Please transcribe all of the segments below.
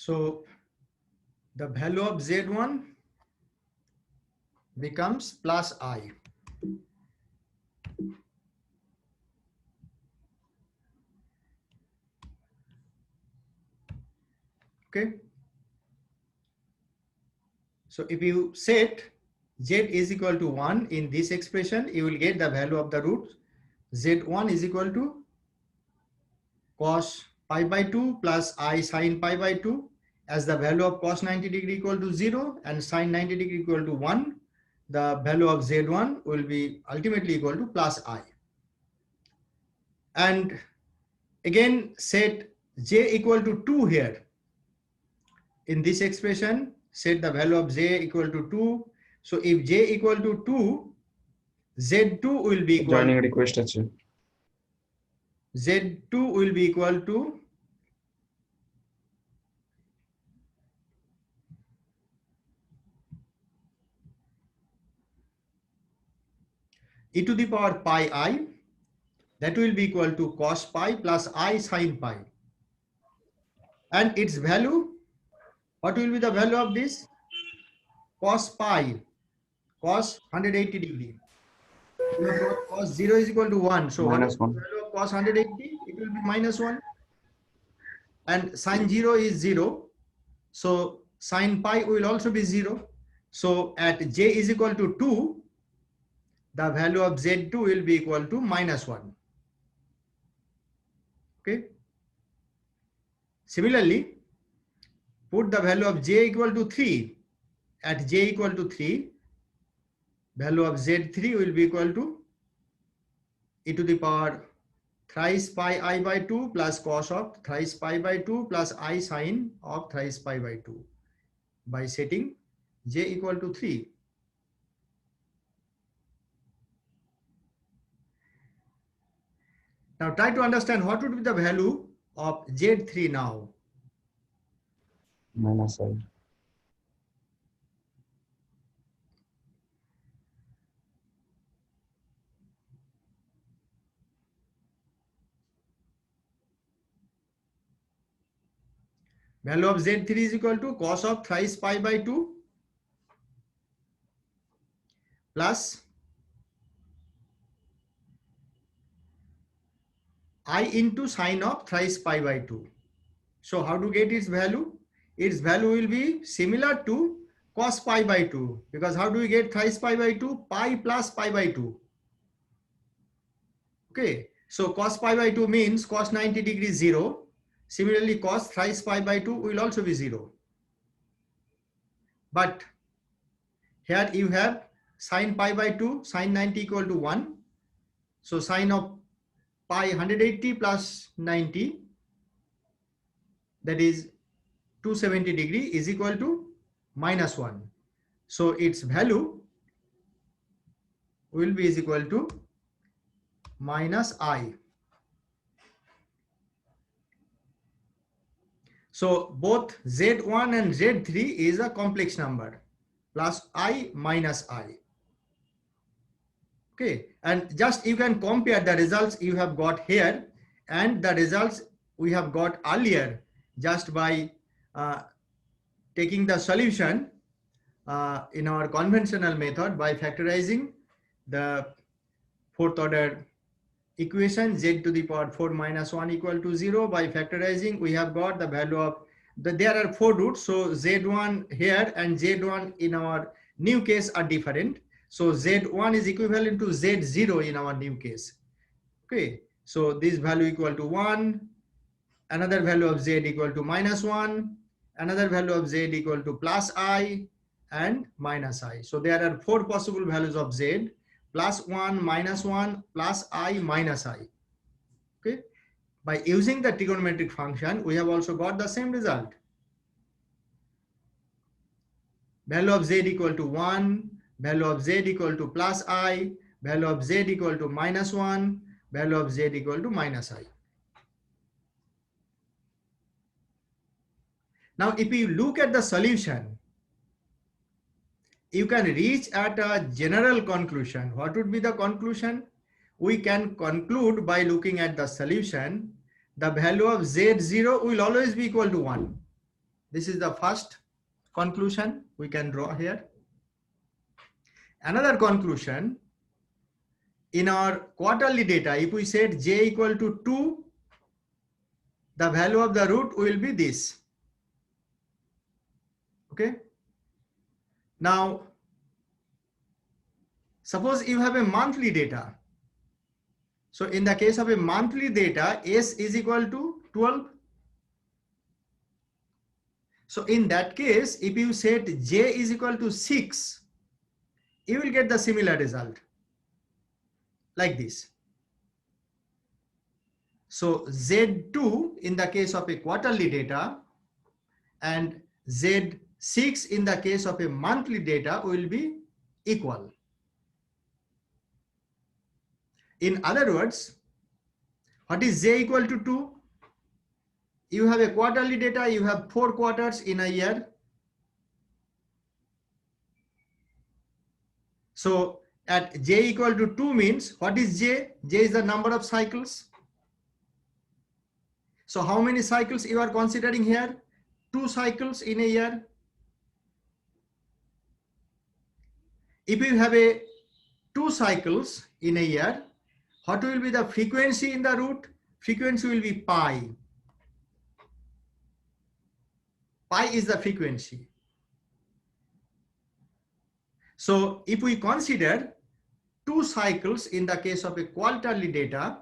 So the value of Z1 becomes plus I. Okay. So if you set Z is equal to 1 in this expression, you will get the value of the root. Z1 is equal to cos pi by 2 plus I sin pi by 2, as the value of cos 90 degree equal to 0 and sin 90 degree equal to 1. The value of Z1 will be ultimately equal to plus I. And again set J equal to 2 here. In this expression, set the value of J equal to 2. So if J equal to 2, Z2 will be equal joining request Z2 will be equal to e to the power pi I, that will be equal to cos pi plus I sin pi. And its value, what will be the value of this? Cos pi, cos 180 degree. We have got cos 0 is equal to 1. So what is the -1. value of cos 180? It will be -1. And sin 0 is 0. So sin pi will also be 0. So at J is equal to 2, the value of Z2 will be equal to -1. Okay. Similarly, put the value of J equal to 3. At J equal to 3, value of Z3 will be equal to e to the power thrice pi I by 2 plus cos of thrice pi by 2 plus I sin of thrice pi by 2 by setting J equal to 3. Now try to understand what would be the value of Z3 now. -I. Value of Z3 is equal to cos of thrice pi by 2 plus I into sine of thrice pi by 2. So how to get its value? Its value will be similar to cos pi by 2, because how do we get thrice pi by 2? Pi plus pi by 2. Okay, so cos pi by 2 means cos 90 degree 0. Similarly, cos thrice pi by 2 will also be 0. But here you have sin pi by 2, sin 90 equal to 1. So sine of pi 180 plus 90, that is 270 degree, is equal to -1. So its value will be is equal to -I. So both Z1 and Z3 is a complex number, plus I minus I. Okay, and just you can compare the results you have got here and the results we have got earlier just by taking the solution in our conventional method by factorizing the fourth order equation Z to the power 4 minus 1 equal to 0. By factorizing, we have got the value of there are 4 roots. So Z1 here and Z1 in our new case are different. So Z1 is equivalent to Z0 in our new case. Okay. So this value equal to 1, another value of Z equal to -1, another value of Z equal to plus I and minus I. So there are 4 possible values of Z: +1, -1, plus I, minus I. Okay. By using the trigonometric function, we have also got the same result. Value of Z equal to 1, value of Z equal to plus I, value of Z equal to -1, value of Z equal to minus I. Now, if you look at the solution, you can reach at a general conclusion. What would be the conclusion? We can conclude by looking at the solution, the value of Z0 will always be equal to 1. This is the first conclusion we can draw here. Another conclusion, in our quarterly data, if we set j equal to 2, the value of the root will be this. Okay. Now, suppose you have a monthly data. So in the case of a monthly data, S is equal to 12. So in that case, if you set j is equal to 6, you will get the similar result like this. So Z2 in the case of a quarterly data and Z6 in the case of a monthly data will be equal. In other words, what is j equal to 2? You have a quarterly data, you have 4 quarters in a year. So at j equal to 2 means, what is j? J is the number of cycles. So how many cycles you are considering here? 2 cycles in a year. If you have a 2 cycles in a year, what will be the frequency in the root? Frequency will be pi. Pi is the frequency. So if we consider 2 cycles in the case of a quarterly data,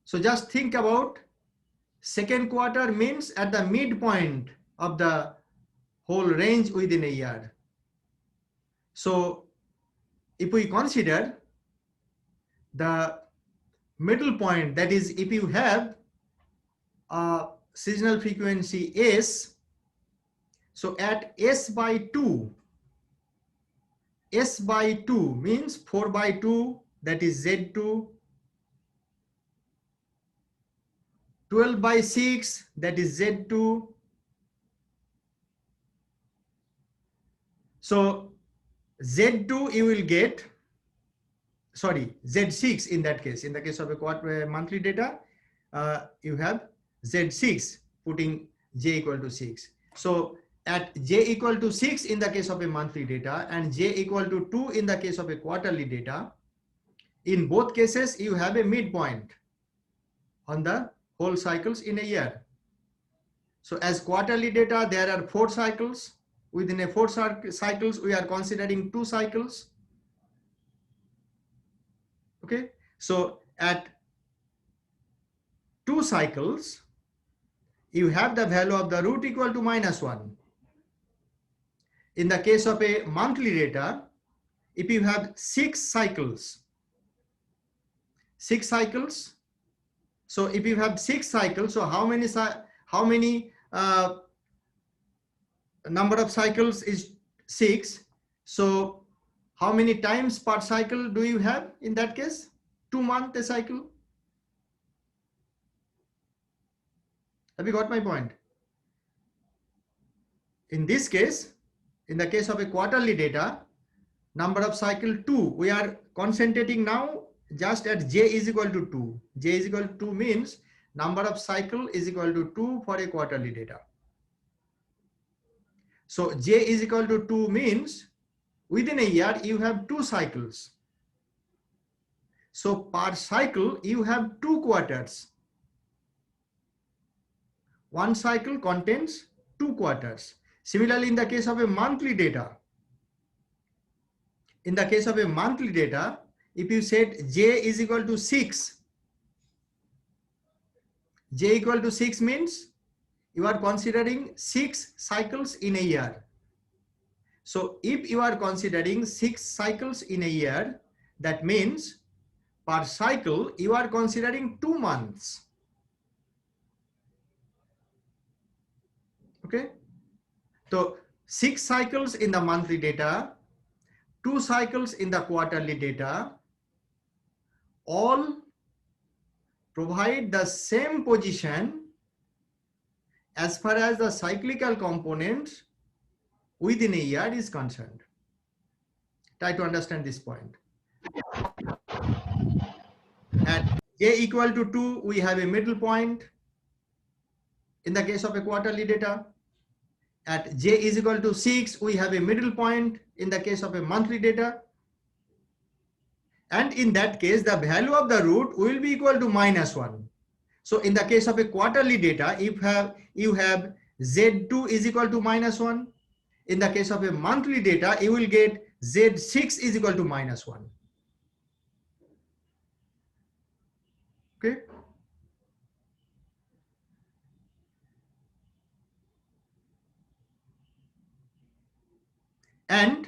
so just think about second quarter means at the midpoint of the whole range within a year. So if we consider the middle point, that is, if you have a seasonal frequency S, so at S by 2, S by 2 means 4 by 2, that is Z2, 12 by 6, that is Z2. So Z2 you will get, sorry, Z6 in that case. In the case of a monthly data, you have Z6 putting j equal to 6. So at j equal to 6 in the case of a monthly data and j equal to 2 in the case of a quarterly data, in both cases you have a midpoint on the whole cycles in a year. So as quarterly data, there are 4 cycles. Within a 4 cycles, we are considering 2 cycles. Okay, so at 2 cycles, you have the value of the root equal to -1. In the case of a monthly data, if you have 6 cycles, so if you have 6 cycles, so how many number of cycles is 6? So how many times per cycle do you have in that case? 2 months a cycle. Have you got my point? In this case, in the case of a quarterly data, number of cycle 2, we are concentrating now just at j is equal to 2. J is equal to 2 means number of cycle is equal to 2 for a quarterly data. So j is equal to 2 means within a year you have 2 cycles. So per cycle you have 2 quarters. One cycle contains 2 quarters. Similarly, in the case of a monthly data, if you set j is equal to 6, j equal to 6 means you are considering 6 cycles in a year. So if you are considering 6 cycles in a year, that means per cycle you are considering 2 months. Okay, so 6 cycles in the monthly data, 2 cycles in the quarterly data, all provide the same position as far as the cyclical component within a year is concerned. Try to understand this point. At j equal to 2, we have a middle point. in the case of a quarterly data. At j is equal to 6, we have a middle point in the case of a monthly data. And in that case, the value of the root will be equal to -1. So in the case of a quarterly data, if you have Z2 is equal to -1. In the case of a monthly data, you will get Z6 is equal to -1. Okay. And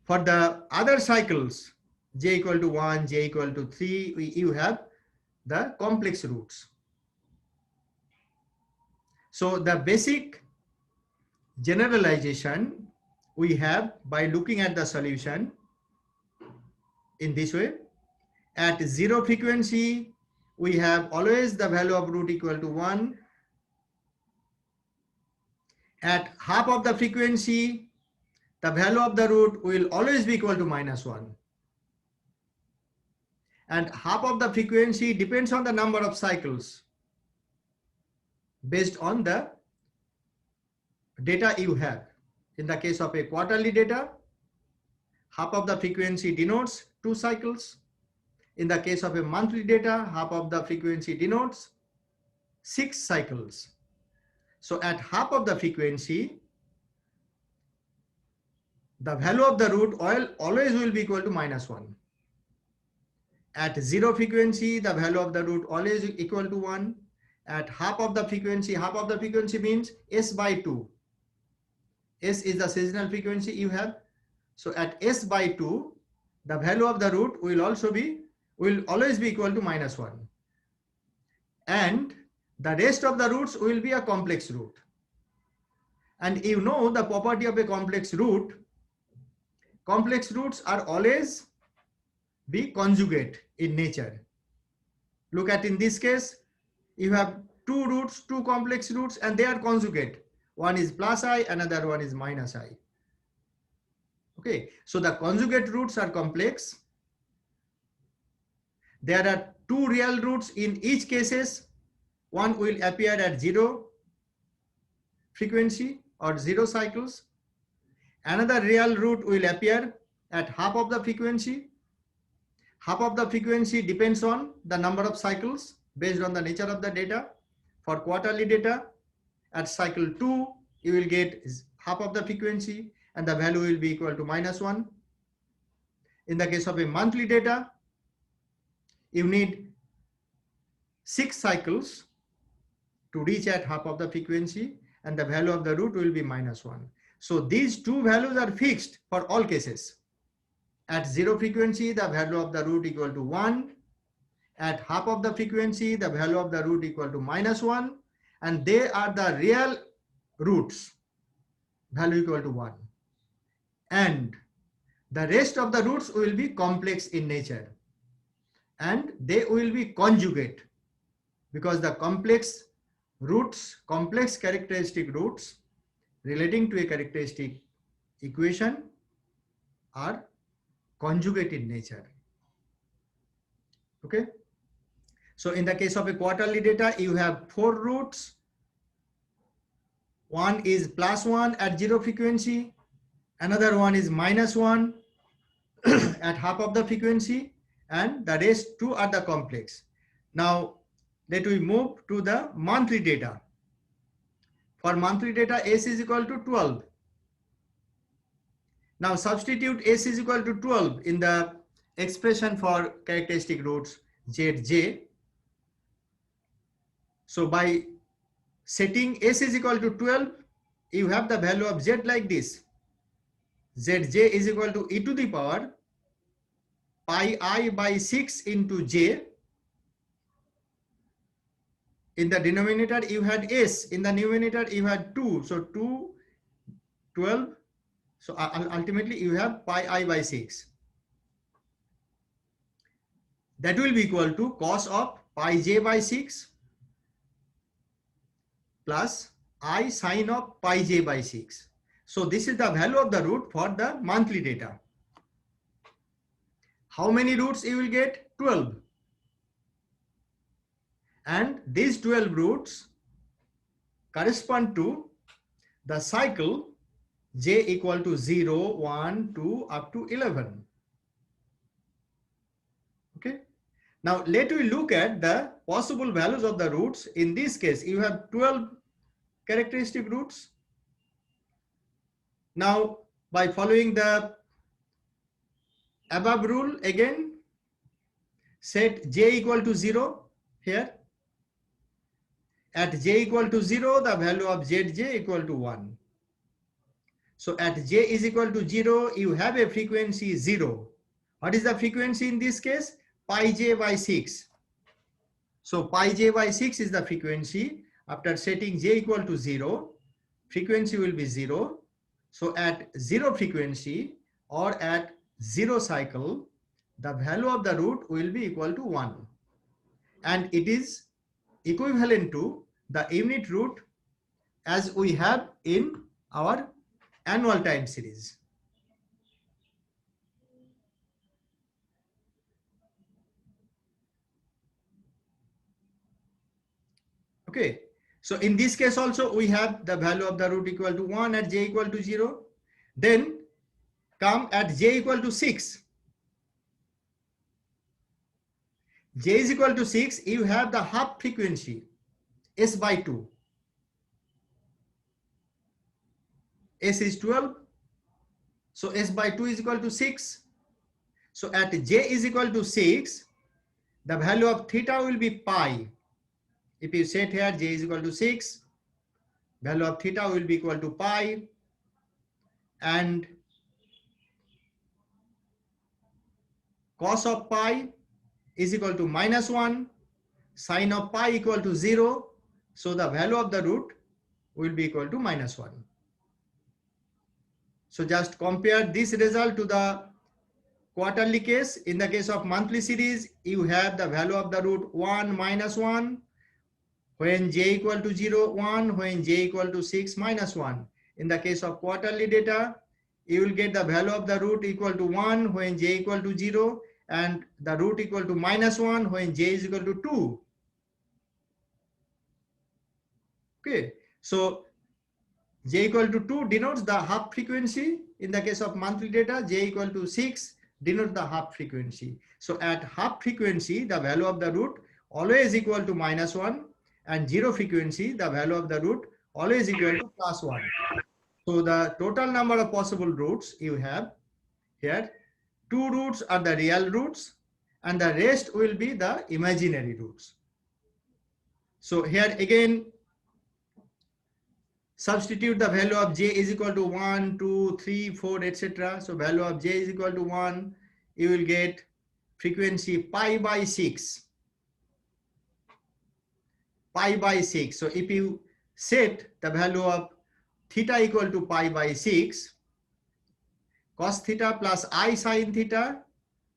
for the other cycles, j equal to 1, j equal to 3, you have the complex roots. So the basic generalization we have by looking at the solution in this way. At 0 frequency, we have always the value of root equal to 1. At half of the frequency, the value of the root will always be equal to -1. And half of the frequency depends on the number of cycles based on the data you have. In the case of a quarterly data, half of the frequency denotes 2 cycles. In the case of a monthly data, half of the frequency denotes 6 cycles. So at half of the frequency, the value of the root always will be equal to -1. At 0 frequency, the value of the root always equal to 1. At half of the frequency means S by 2. S is the seasonal frequency you have. So at S by 2, the value of the root will always be equal to -1. And the rest of the roots will be a complex root. And you know the property of a complex root. Complex roots are always be conjugate in nature. Look at in this case, you have 2 roots, 2 complex roots, and they are conjugate. One is plus I, another one is minus I. Okay, so the conjugate roots are complex. There are 2 real roots in each cases. One will appear at 0 frequency or 0 cycles. Another real root will appear at half of the frequency. Half of the frequency depends on the number of cycles based on the nature of the data. For quarterly data, at cycle 2, you will get half of the frequency and the value will be equal to -1. In the case of a monthly data, you need 6 cycles to reach at half of the frequency and the value of the root will be -1. So these 2 values are fixed for all cases. At 0 frequency, the value of the root equal to 1. At half of the frequency, the value of the root equal to -1. And they are the real roots, value equal to 1. And the rest of the roots will be complex in nature. And they will be conjugate because the complex roots, complex characteristic roots relating to a characteristic equation are conjugate in nature. Okay. So in the case of a quarterly data, you have 4 roots. One is +1 at 0 frequency. Another one is -1 at half of the frequency. And the rest 2 are the complex. Now let we move to the monthly data. For monthly data, S is equal to 12. Now substitute S is equal to 12 in the expression for characteristic roots Zj. So by setting S is equal to 12, you have the value of Z like this. Zj is equal to e to the power pi I by 6 into j. In the denominator, you had S. In the numerator, you had 2. So 2, 12. So ultimately, you have pi I by 6. That will be equal to cos of pi j by 6 plus I sine of pi j by 6. So this is the value of the root for the monthly data. How many roots you will get? 12. And these 12 roots correspond to the cycle j equal to 0, 1, 2 up to 11. Okay. Now let we look at the possible values of the roots. In this case, you have 12 characteristic roots. Now by following the above rule again, set j equal to 0 here. At j equal to 0, the value of zj equal to 1. So at j is equal to 0, you have a frequency 0. What is the frequency in this case? Pi j by 6. So pi j by 6 is the frequency. After setting j equal to 0, frequency will be 0. So at 0 frequency or at 0 cycle, the value of the root will be equal to 1. And it is equivalent to the unit root as we have in our annual time series. Okay, so in this case also we have the value of the root equal to 1 at j equal to 0. Then come at j equal to 6. J is equal to 6, you have the half frequency s by 2. S is 12. So s by 2 is equal to 6. So at j is equal to 6, the value of theta will be pi. If you set here j is equal to 6, value of theta will be equal to pi, and cos of pi is equal to -1, sine of pi equal to 0. So the value of the root will be equal to -1. So just compare this result to the quarterly case. In the case of monthly series, you have the value of the root 1 -1. When j equal to 0, 1, when j equal to 6, -1. In the case of quarterly data, you will get the value of the root equal to 1 when j equal to 0 and the root equal to -1 when j is equal to 2. Okay, so j equal to 2 denotes the half frequency. In the case of monthly data, j equal to 6 denotes the half frequency. So at half frequency, the value of the root always equal to -1, and 0 frequency, the value of the root always equal to +1. So the total number of possible roots you have here, 2 roots are the real roots and the rest will be the imaginary roots. So here again, substitute the value of j is equal to 1, 2, 3, 4, etc. So value of j is equal to 1, you will get frequency pi by 6. Pi by 6. So if you set the value of theta equal to pi by 6, cos theta plus I sin theta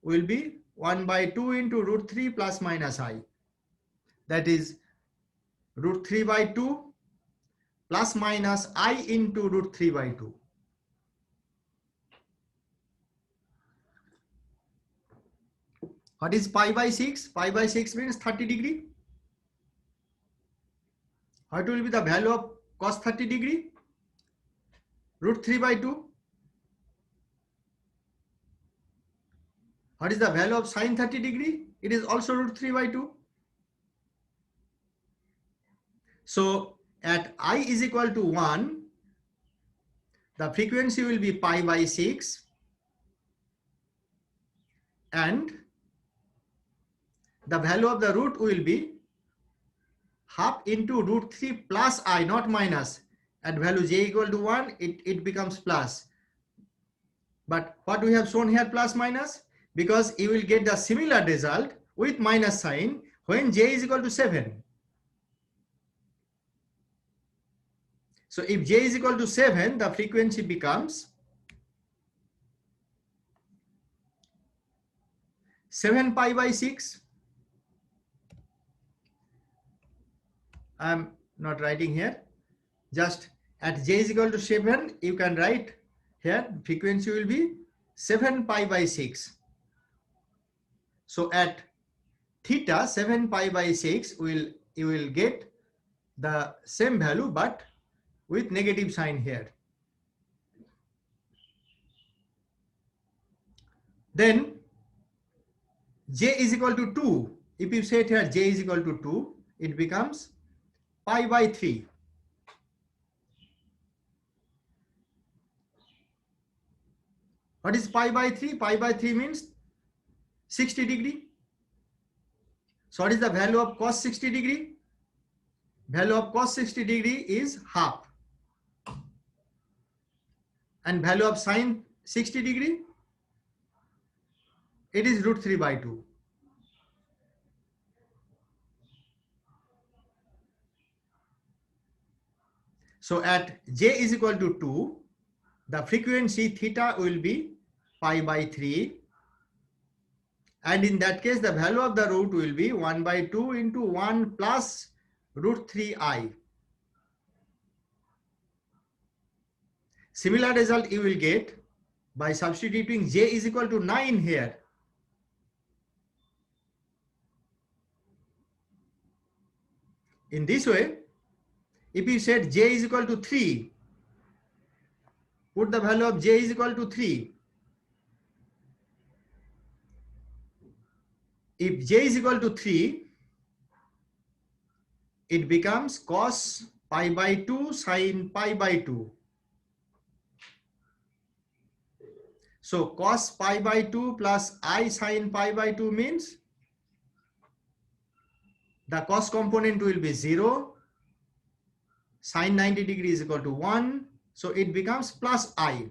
will be 1 by 2 into root 3 plus minus I. That is root 3 by 2 plus minus I into root 3 by 2. What is pi by 6? Pi by 6 means 30 degree. What will be the value of cos 30 degree? Root 3 by 2. What is the value of sin 30 degree? It is also root 3 by 2. So at I is equal to 1, the frequency will be pi by 6 and the value of the root will be half into root 3 plus I, not minus. At value j equal to 1, it becomes plus. But what we have shown here plus minus, because you will get the similar result with minus sign when j is equal to 7. So if j is equal to 7, the frequency becomes 7 pi by 6. I am not writing here. Just at j is equal to 7, you can write here frequency will be 7 pi by 6. So at theta 7 pi by 6 you will get the same value but with negative sign here. Then j is equal to 2. If you set here j is equal to 2, it becomes pi by 3. What is pi by 3? Pi by 3 means 60 degree. So what is the value of cos 60 degree? Value of cos 60 degree is half. And value of sine 60 degree? It is root 3 by 2. So at j is equal to 2, the frequency theta will be pi by 3. And in that case, the value of the root will be 1 by 2 into 1 plus root 3i. Similar result you will get by substituting j is equal to 9 here. In this way, if you set j is equal to 3, put the value of j is equal to 3. If j is equal to 3, it becomes cos pi by 2 sin pi by 2. So cos pi by 2 plus I sin pi by 2 means the cos component will be 0, sin 90 degree is equal to 1, so it becomes plus I.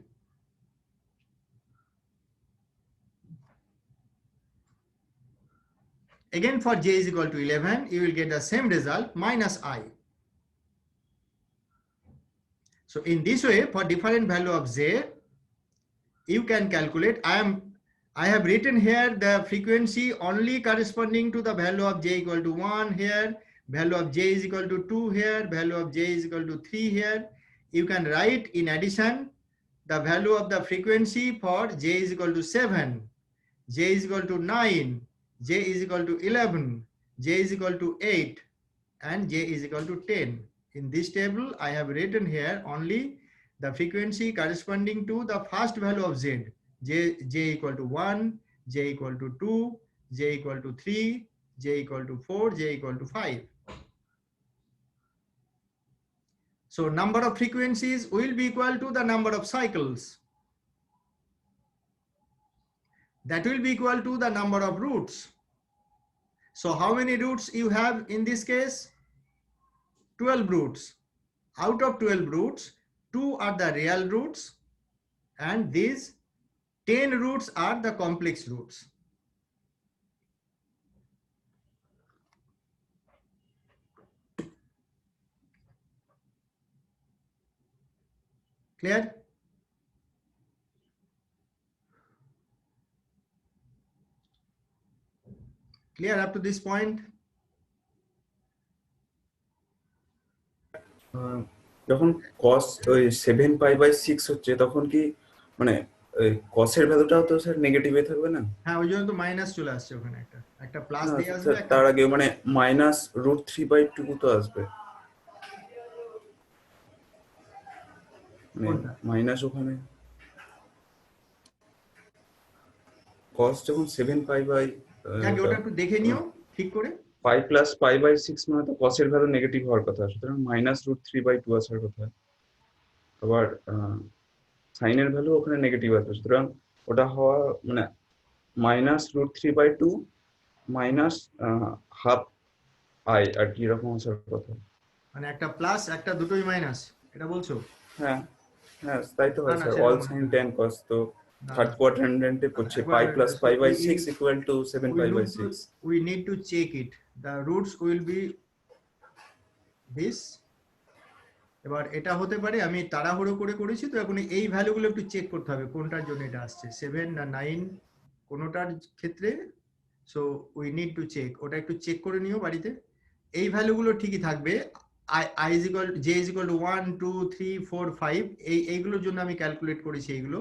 Again for j is equal to 11, you will get the same result, minus I. So in this way, for different value of j, you can calculate. I have written here the frequency only corresponding to the value of j equal to 1 here, value of j is equal to 2 here, value of j is equal to 3 here. You can write in addition the value of the frequency for j is equal to 7, j is equal to 9, j is equal to 11, j is equal to 8, and j is equal to 10. In this table, I have written here only the frequency corresponding to the first value of z, j equal to 1, j equal to 2, j equal to 3, j equal to 4, j equal to 5. So number of frequencies will be equal to the number of cycles. That will be equal to the number of roots. So how many roots you have in this case? 12 roots. Out of 12 roots, 2 are the real roots and these 10 roots are the complex roots. Clear? Clear up to this point? যখন cos ওই 7 pi by 6 হচ্ছে তখন কি মানে cos এর ভ্যালুটাও তো sir নেগেটিভে থাকবে না? হ্যাঁ, ওই জন্য তো মাইনাস চলে আসছে ওখানে, একটা প্লাস দিয়ে আসবে, তার আগে মানে -√3/2 তো আসবে, মানে মাইনাস ওখানে cos যখন 7 পাই বাই ওটা একটু দেখে নিও ঠিক করে। পাই প্লাস পাই বাই 6 মানে তো cos এর ভ্যালু নেগেটিভ হওয়ার কথা, সুতরাং -√3/2 আসার কথা। আবার সাইন এর ভ্যালু ওখানে নেগেটিভ আসবে, সুতরাং ওটা হওয়া মানে -√3/2 মাইনাস হাফ আই আর কি এরকম আসার কথা। মানে একটা প্লাস একটা দুটোই মাইনাস, এটা বলছো? হ্যাঁ হ্যাঁ তাই তো হয় sir, all sine tan cos তো থার্ড কোয়াড্রেন্টে পড়ছে pi plus pi by 6 equal to 7 pi by 6। We need to check it. The roots will be this. এবার এটা হতে পারে আমি তাড়াহুড়ো করে করেছি, তো এখন এই ভ্যালুগুলো একটু চেক করতে হবে কোনটার জন্য এটা আসছে, 7 না 9 কোনটার ক্ষেত্রে। So we need to check, ওটা একটু চেক করে নিও বাড়িতে। এই ভ্যালুগুলো ঠিকই থাকবে, i is equal j is equal to 1 2 3 4 5 এইগুলোর জন্য আমি ক্যালকুলেট করেছি এইগুলো।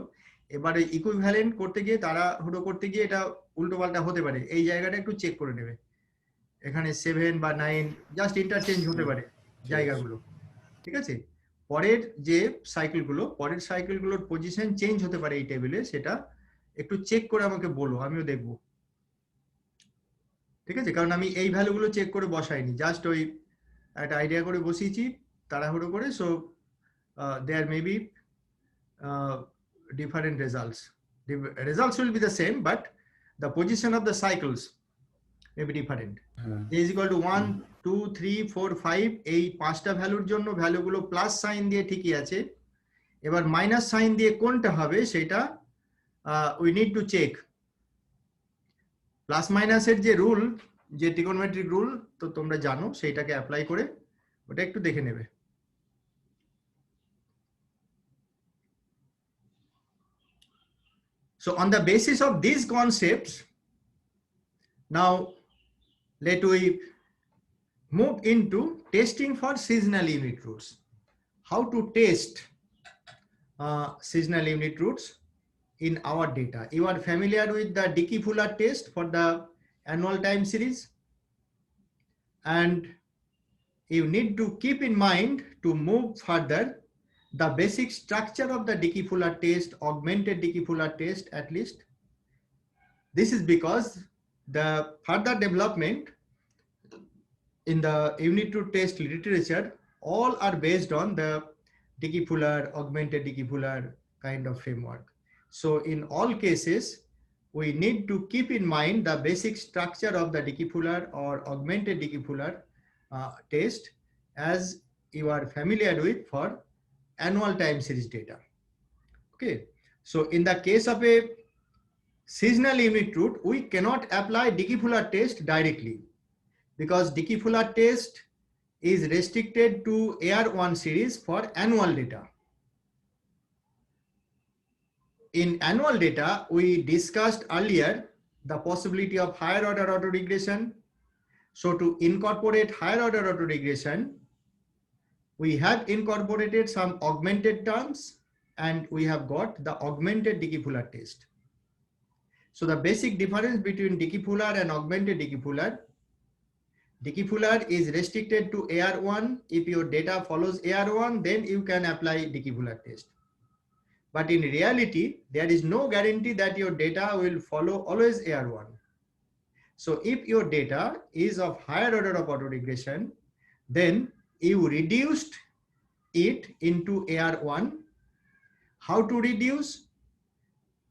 এবারে ইকুইভ্যালেন্ট করতে গিয়ে তাড়াহুড়ো করতে গিয়ে এটা উল্টো পাল্টা হতে পারে, এই জায়গাটা একটু চেক করে নেবে। এখানে 7 বা 9 জাস্ট ইন্টারচেঞ্জ হতে পারে। জায়গাগুলো, ঠিক আছে? পরের যে সাইকেলগুলোর পজিশন চেঞ্জ হতে পারে এই টেবিলে, সেটা একটু চেক করে আমাকে বলো, আমিও দেখবো, ঠিক আছে? কারণ আমি এই ভ্যালুগুলো চেক করে বসাইনি, জাস্ট ওই একটা আইডিয়া করে বসিয়েছি তাড়াহুড়ো করে। So there may be different results. The results will be the same, but the position of the cycles may be different. A is equal to 1, 2, 3, 4, 5 এই পাঁচটা ভ্যালুর জন্য ভ্যালুগুলো প্লাস সাইন দিয়ে ঠিকই আছে। এবার মাইনাস সাইন দিয়ে কোনটা হবে সেটা we need to check. Plus মাইনাসের যে রুল, যে ট্রিগোনোমেট্রিক রুল, তো তোমরা জানো, সেইটাকে অ্যাপ্লাই করে ওটা একটু দেখে নেবে। So on the basis of these concepts, now let we move into testing for seasonal unit roots. How to test seasonal unit roots in our data. You are familiar with the Dickey-Fuller test for the annual time series, and you need to keep in mind to move further the basic structure of the Dickey-Fuller test, augmented Dickey-Fuller test at least. This is because the further development in the unit root test literature all are based on the Dickey-Fuller, augmented Dickey-Fuller kind of framework. So in all cases, we need to keep in mind the basic structure of the Dickey-Fuller or augmented Dickey-Fuller test as you are familiar with for annual time series data. Okay, so in the case of a seasonal unit root, we cannot apply Dickey-Fuller test directly because Dickey-Fuller test is restricted to AR1 series for annual data. In annual data, we discussed earlier the possibility of higher order autoregression. So to incorporate higher order autoregression, we have incorporated some augmented terms, and we have got the augmented Dickey-Fuller test. So the basic difference between Dickey-Fuller and augmented Dickey-Fuller, Dickey-Fuller is restricted to AR1. If your data follows AR1, then you can apply Dickey-Fuller test. But in reality, there is no guarantee that your data will follow always AR1. So if your data is of higher order of autoregression, then you reduced it into AR1. How to reduce?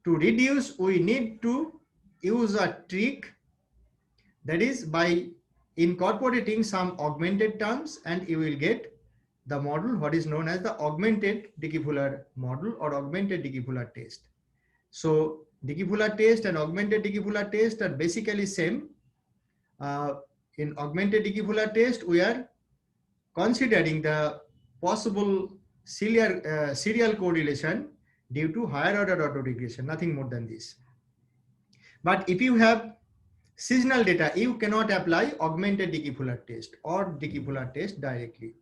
To reduce, we need to use a trick, that is by incorporating some augmented terms, and you will get the model what is known as the augmented Dickey-Fuller model or augmented Dickey-Fuller test. So Dickey-Fuller test and augmented Dickey-Fuller test are basically same. In augmented Dickey-Fuller test, we are considering the possible serial correlation due to higher order autoregression, nothing more than this. But if you have seasonal data, you cannot apply augmented Dickey-Fuller test or Dickey-Fuller test directly,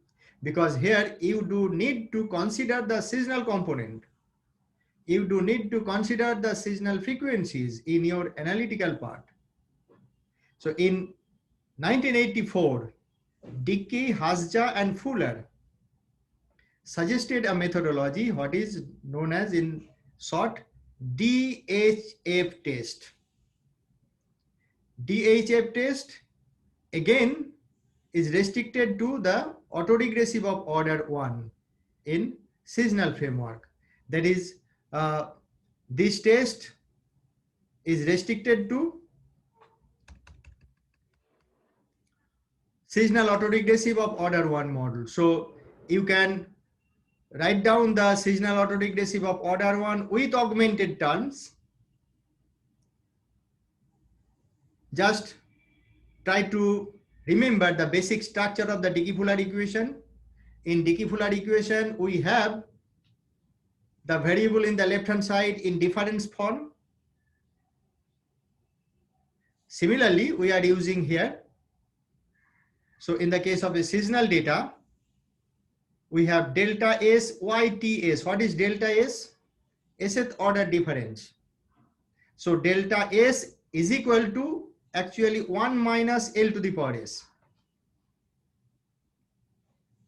because here you do need to consider the seasonal component. You do need to consider the seasonal frequencies in your analytical part. So in 1984, Dickey, Hasja, and Fuller suggested a methodology what is known as in short DHF test. DHF test again is restricted to the autoregressive of order 1 in seasonal framework. That is, this test is restricted to seasonal autoregressive of order 1 model. So you can write down the seasonal autoregressive of order 1 with augmented terms. Just try to remember the basic structure of the Dickey-Fuller equation. In Dickey-Fuller equation, we have the variable in the left hand side in difference form. Similarly, we are using here. So in the case of a seasonal data, we have delta S YTS. What is delta S? Sth order difference. So delta S is equal to actually 1 minus L to the power S.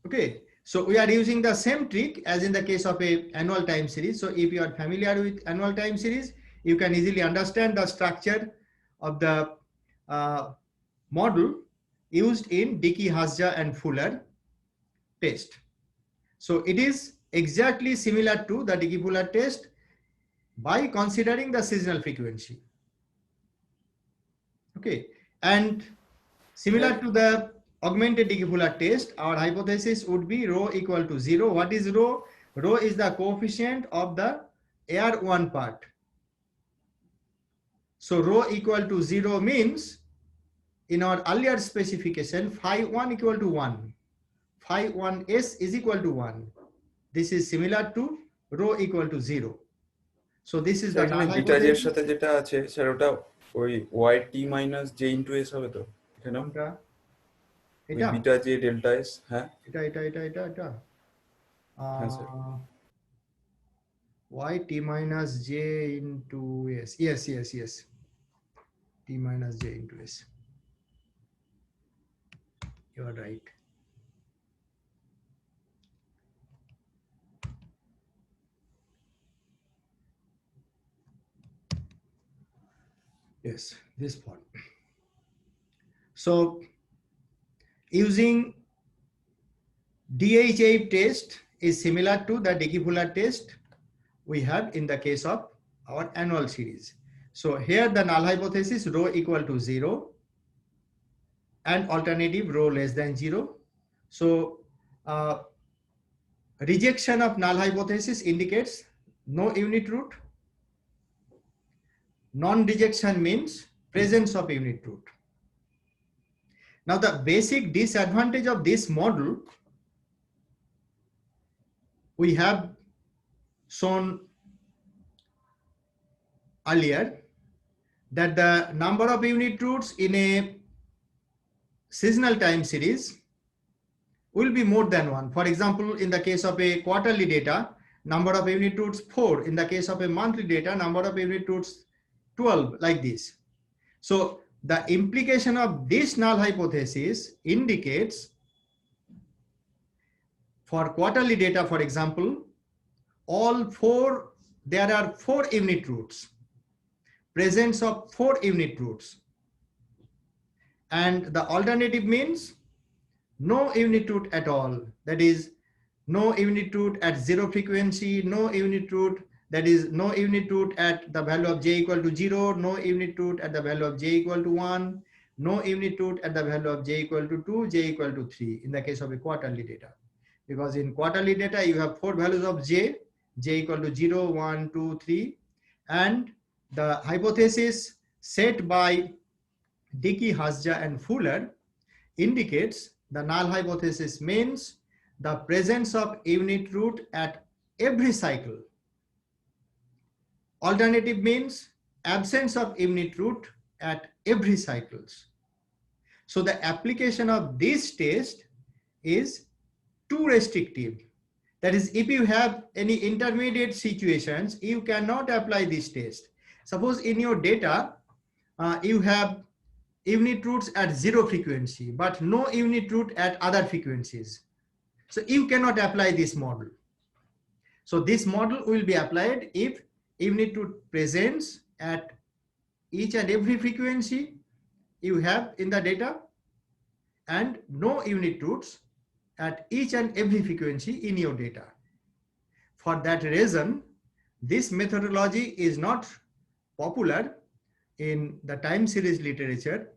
Okay, so we are using the same trick as in the case of a annual time series. So if you are familiar with annual time series, you can easily understand the structure of the model used in Dickey, Hasja and Fuller test. So it is exactly similar to the Dickey-Fuller test by considering the seasonal frequency. Okay, and similar to the augmented Dickey-Fuller test, our hypothesis would be rho equal to 0. What is rho? Rho is the coefficient of the air one part. So rho equal to 0 means in our earlier specification phi 1 equal to 1. Phi 1s is equal to 1. This is similar to rho equal to 0. So this is the এখানে null beta জের hypothesis. সাথে যেটা আছে sir ওটা ওই y t minus j into s হবে তো এখানে কোনটা? ওই এটা বিটা j ডেল্টা s হ্যাঁ এটা হ্যাঁ sir y t minus j into s. Yes. T minus j into s. You are right. Yes, this one. So using DHA test is similar to the Dickey-Fuller test we have in the case of our annual series. So here the null hypothesis rho equal to 0 and alternative rho less than 0. So rejection of null hypothesis indicates no unit root. Non-rejection means presence of unit root. Now the basic disadvantage of this model we have shown earlier, that the number of unit roots in a seasonal time series will be more than one. For example, in the case of a quarterly data, number of unit roots 4. In the case of a monthly data, number of unit roots 12, like this. So the implication of this null hypothesis indicates for quarterly data, for example, there are 4 unit roots, presence of 4 unit roots. And the alternative means no unit root at all. That is, no unit root at 0 frequency, no unit root, that is no unit root at the value of j equal to 0, no unit root at the value of j equal to 1, no unit root at the value of j equal to 2, j equal to 3 in the case of a quarterly data. Because in quarterly data, you have 4 values of j equal to 0, 1, 2, 3. And the hypothesis set by Dickey, Hasja and Fuller indicates the null hypothesis means the presence of unit root at every cycle. Alternative means absence of unit root at every cycles. So the application of this test is too restrictive. That is, if you have any intermediate situations, you cannot apply this test. Suppose in your data, you have unit roots at 0 frequency, but no unit root at other frequencies. So you cannot apply this model. So this model will be applied if unit root presence at each and every frequency you have in the data and no unit roots at each and every frequency in your data. For that reason, this methodology is not popular in the time series literature.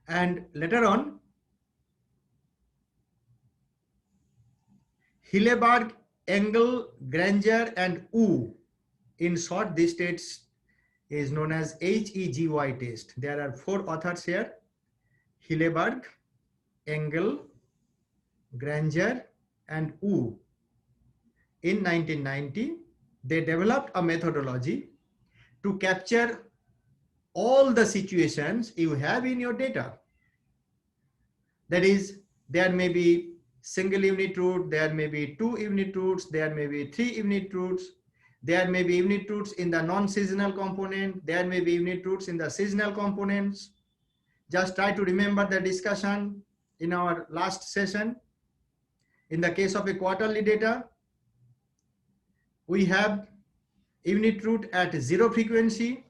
And later on, Hilleberg, Engel, Granger, and Wu, in short, this test is known as HEGY test. There are 4 authors here: Hilleberg, Engel, Granger, and Wu. In 1990, they developed a methodology to capture all the situations you have in your data. That is, there may be single unit root, there may be 2 unit roots, there may be 3 unit roots, there may be unit roots in the non-seasonal component, there may be unit roots in the seasonal components. Just try to remember the discussion in our last session. In the case of a quarterly data, we have unit root at 0 frequency.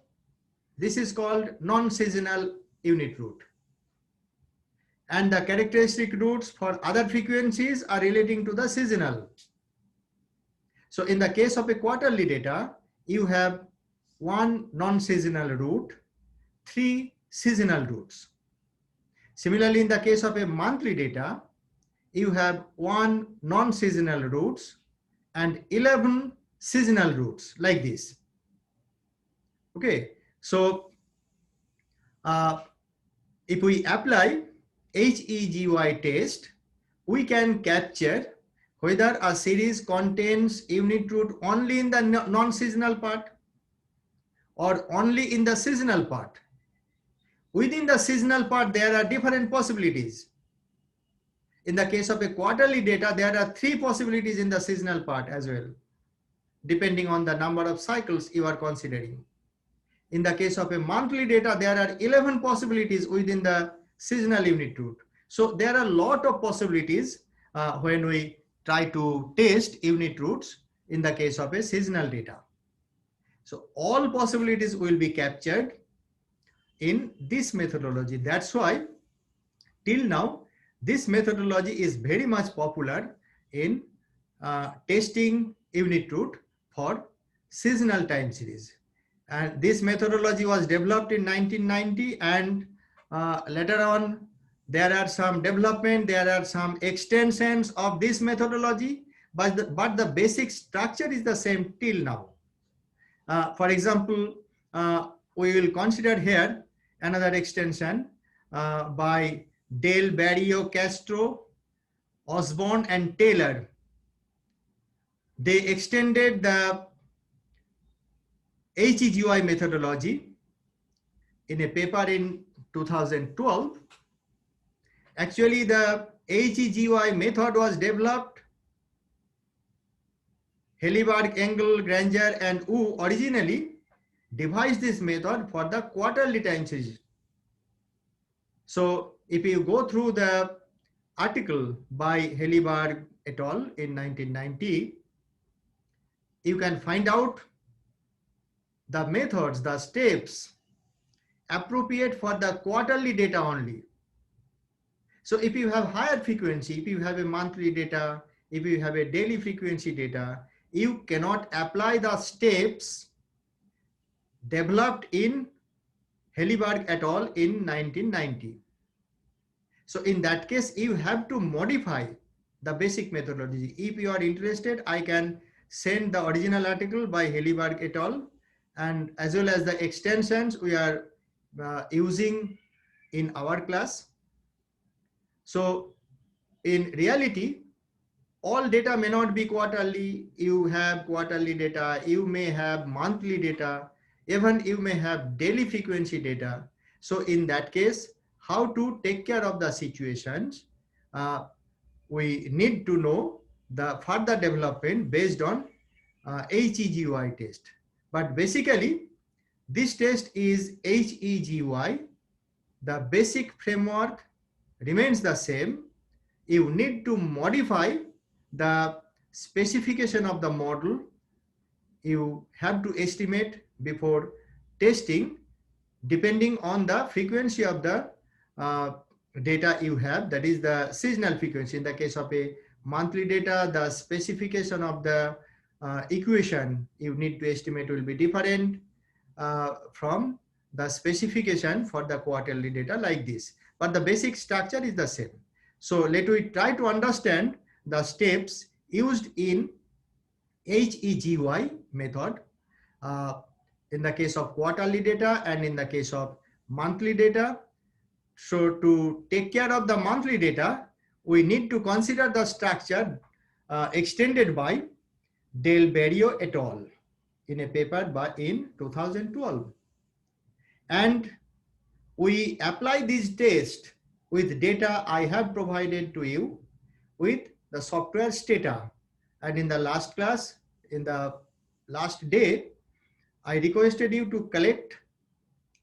This is called non-seasonal unit root. And the characteristic roots for other frequencies are relating to the seasonal. So in the case of a quarterly data, you have 1 non-seasonal root, 3 seasonal roots. Similarly, in the case of a monthly data, you have 1 non-seasonal roots and 11 seasonal roots, like this. Okay, so if we apply HEGY test, we can capture whether a series contains unit root only in the non-seasonal part or only in the seasonal part. Within the seasonal part, there are different possibilities. In the case of a quarterly data, there are 3 possibilities in the seasonal part as well, depending on the number of cycles you are considering. In the case of a monthly data, there are 11 possibilities within the seasonal unit root. So there are a lot of possibilities when we try to test unit roots in the case of a seasonal data. So all possibilities will be captured in this methodology. That's why till now, this methodology is very much popular in testing unit root for seasonal time series. And this methodology was developed in 1990, and later on there are some development, there are some extensions of this methodology, but the basic structure is the same till now. For example, we will consider here another extension by Del Barrio, Castro, Osborne and Taylor. They extended the HEGY methodology in a paper in 2012. Actually, the HEGY method was developed. Helleberg, Engel, Granger and Wu originally devised this method for the quarterly time series. So if you go through the article by Helleberg et al. In 1990, you can find out the methods, the steps appropriate for the quarterly data only. So if you have higher frequency, if you have a monthly data, if you have a daily frequency data, you cannot apply the steps developed in Helleberg et al. In 1990. So in that case, you have to modify the basic methodology. If you are interested, I can send the original article by Helleberg et al. And as well as the extensions we are using in our class. So in reality, all data may not be quarterly. You have quarterly data, you may have monthly data, even you may have daily frequency data. So in that case, how to take care of the situations, we need to know the further development based on HEGY test. But basically, this test is HEGY. The basic framework remains the same. You need to modify the specification of the model. You have to estimate before testing depending on the frequency of the data you have, that is the seasonal frequency. In the case of a monthly data, the specification of the equation you need to estimate will be different from the specification for the quarterly data, like this. But the basic structure is the same. So let we try to understand the steps used in HEGY method in the case of quarterly data and in the case of monthly data. So to take care of the monthly data, we need to consider the structure extended by Del Barrio et al. In a paper in 2012. And we apply this test with data I have provided to you with the software Stata. And in the last class, in the last day, I requested you to collect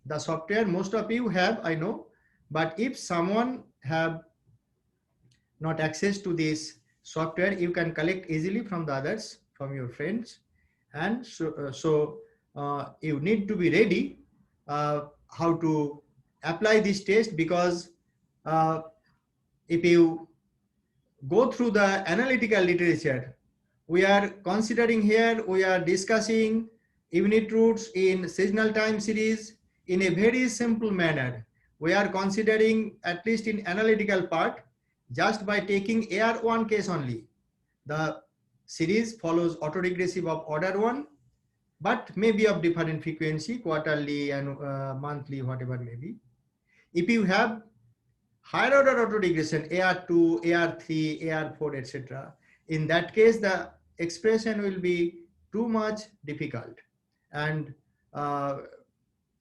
the software. Most of you have, I know, but if someone have not access to this software you can collect easily from the others, from your friends. And so you need to be ready how to apply this test, because if you go through the analytical literature, we are considering here, we are discussing unit roots in seasonal time series in a very simple manner. We are considering, at least in analytical part, just by taking AR1 case only. The series follows autoregressive of order 1, but maybe of different frequency, quarterly and monthly, whatever may be. If you have higher order autoregression, AR2, AR3, AR4, etc., in that case, the expression will be too much difficult, and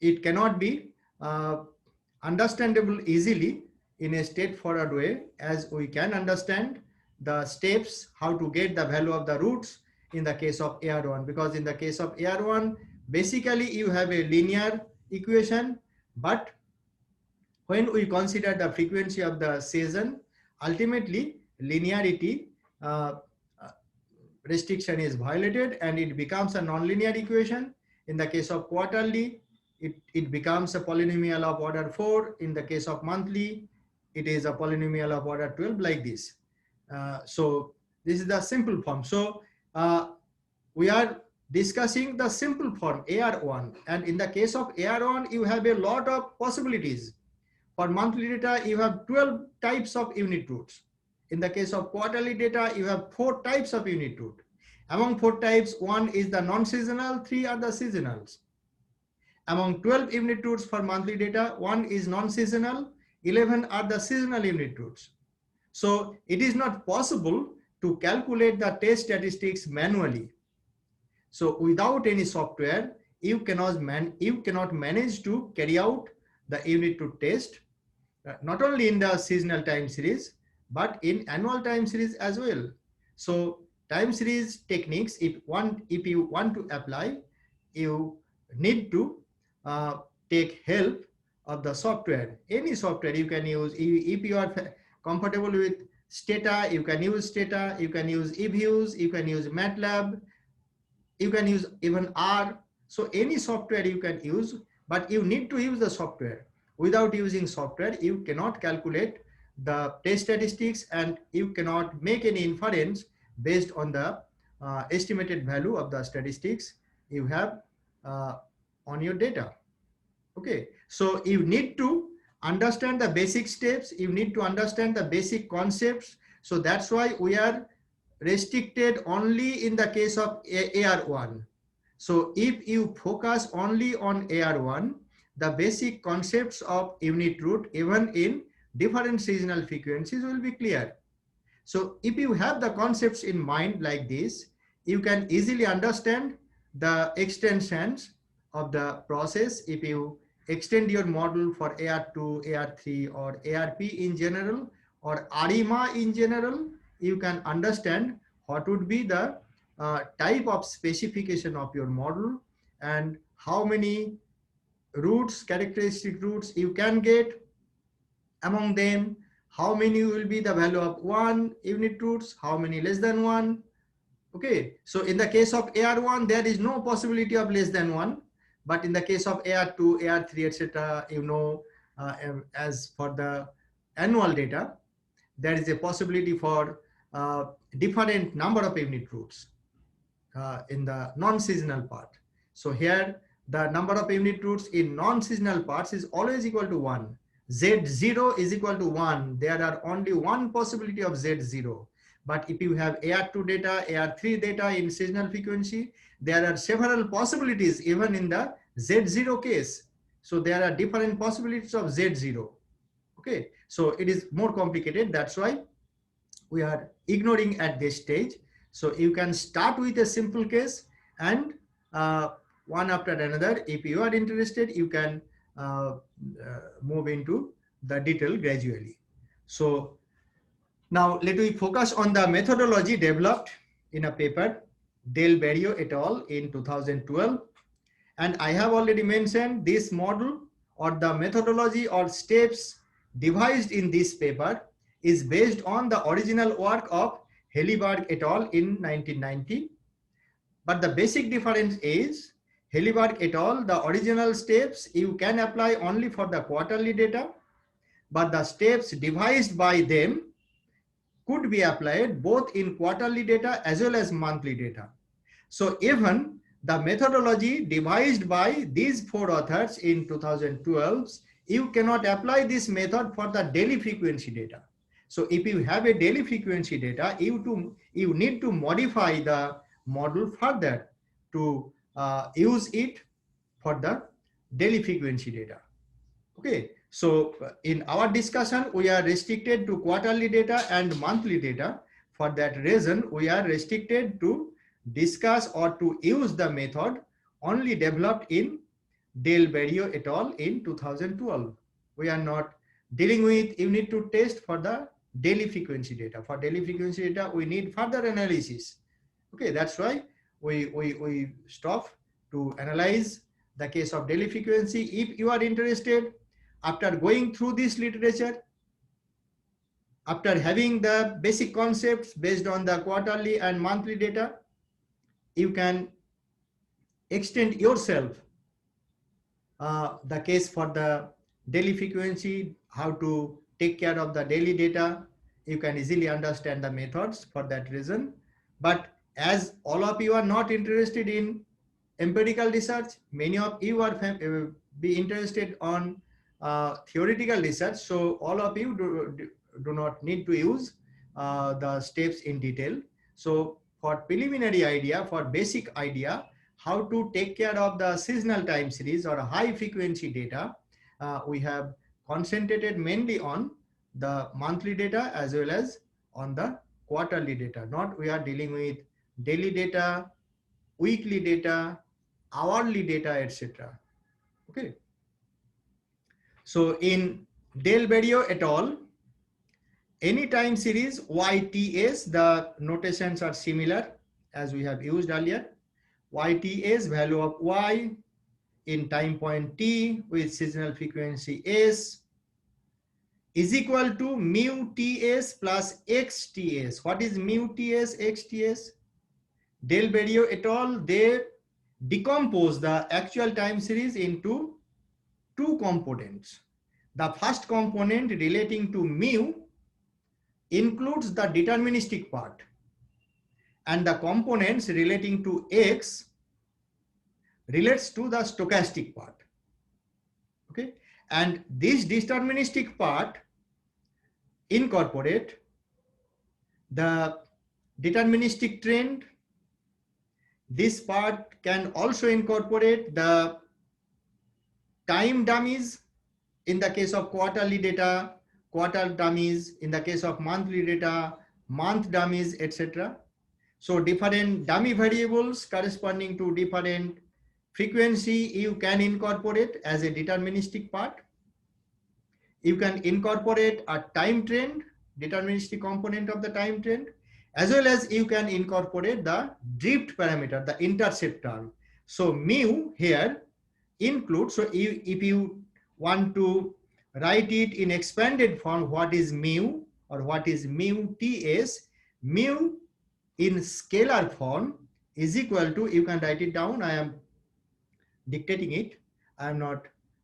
it cannot be understandable easily in a straightforward way, as we can understand the steps how to get the value of the roots in the case of AR1, because in the case of AR1, basically you have a linear equation, but when we consider the frequency of the season, ultimately linearity restriction is violated and it becomes a nonlinear equation. In the case of quarterly, it becomes a polynomial of order 4. In the case of monthly, it is a polynomial of order 12, like this. So this is the simple form. So we are discussing the simple form AR1, and in the case of AR1, you have a lot of possibilities. For monthly data, you have 12 types of unit roots. In the case of quarterly data, you have 4 types of unit root. Among 4 types, 1 is the non-seasonal, 3 are the seasonals. Among 12 unit roots for monthly data, 1 is non-seasonal, 11 are the seasonal unit roots. So it is not possible to calculate the test statistics manually. So without any software, you cannot manage to carry out the unit root test, not only in the seasonal time series, but in annual time series as well. So time series techniques, if you want to apply, you need to take help of the software. Any software you can use. If you are comfortable with Stata, you can use Stata, you can use eViews, you can use MATLAB, you can use even R. So any software you can use, but you need to use the software. Without using software, you cannot calculate the test statistics and you cannot make any inference based on the estimated value of the statistics you have on your data. Okay, so you need to understand the basic steps, you need to understand the basic concepts. So that's why we are restricted only in the case of AR1. So if you focus only on AR1, the basic concepts of unit root, even in different seasonal frequencies, will be clear. So if you have the concepts in mind like this, you can easily understand the extensions of the process. If you extend your model for AR2, AR3, or ARP in general, or ARIMA in general, you can understand what would be the type of specification of your model and how many roots, characteristic roots you can get. Among them, how many will be the value of 1 unit roots, how many less than 1. Okay, so in the case of AR1, there is no possibility of less than 1. But in the case of AR2, AR3, etc., you know, as for the annual data, there is a possibility for different number of unit roots in the non-seasonal part. So here, the number of unit roots in non-seasonal parts is always equal to 1. Z0 is equal to 1. There are only one possibility of Z0. But if you have AR2 data, AR3 data in seasonal frequency, there are several possibilities even in the Z0 case. So there are different possibilities of Z0. Okay, so it is more complicated. That's why we are ignoring at this stage. So you can start with a simple case and one after another. If you are interested, you can move into the detail gradually. So now let me focus on the methodology developed in a paper, Del Barrio et al. In 2012. And I have already mentioned this model or the methodology or steps devised in this paper is based on the original work of Helleberg et al. In 1990. But the basic difference is Helleberg et al., the original steps you can apply only for the quarterly data, but the steps devised by them could be applied both in quarterly data as well as monthly data. So even the methodology devised by these 4 authors in 2012, you cannot apply this method for the daily frequency data. So if you have a daily frequency data, you need to modify the model further to use it for the daily frequency data. Okay, so in our discussion, we are restricted to quarterly data and monthly data. For that reason, we are restricted to discuss or to use the method only developed in Del Barrio et al. In 2012. We are not dealing with unit to test for the daily frequency data. For daily frequency data, we need further analysis. Okay, that's why we stop to analyze the case of daily frequency. If you are interested, after going through this literature, after having the basic concepts based on the quarterly and monthly data, you can extend yourself the case for the daily frequency, how to take care of the daily data. You can easily understand the methods for that reason. But as all of you are not interested in empirical research, many of you are be interested on theoretical research. So all of you do not need to use the steps in detail. So for preliminary idea, for basic idea, how to take care of the seasonal time series or high frequency data, we have concentrated mainly on the monthly data as well as on the quarterly data. Not we are dealing with daily data, weekly data, hourly data, etc. Okay. So in Del Barrio et al., any time series YTS, the notations are similar as we have used earlier. YTS, value of Y in time point T with seasonal frequency S, is equal to mu TS plus XTS. What is mu TS, XTS? Del Barrio et al., they decompose the actual time series into 2 components. The first component relating to mu includes the deterministic part, and the components relating to X relates to the stochastic part. Okay, and this deterministic part incorporate the deterministic trend. This part can also incorporate the time dummies in the case of quarterly data, quarter dummies in the case of monthly data, month dummies, etc. So different dummy variables corresponding to different frequency you can incorporate as a deterministic part. You can incorporate a time trend, deterministic component of the time trend, as well as you can incorporate the drift parameter, the intercept term. So mu here includes, so if you want to write it in expanded form, what is mu or what is mu TS, mu in scalar form is equal to, you can write it down, I am dictating it, I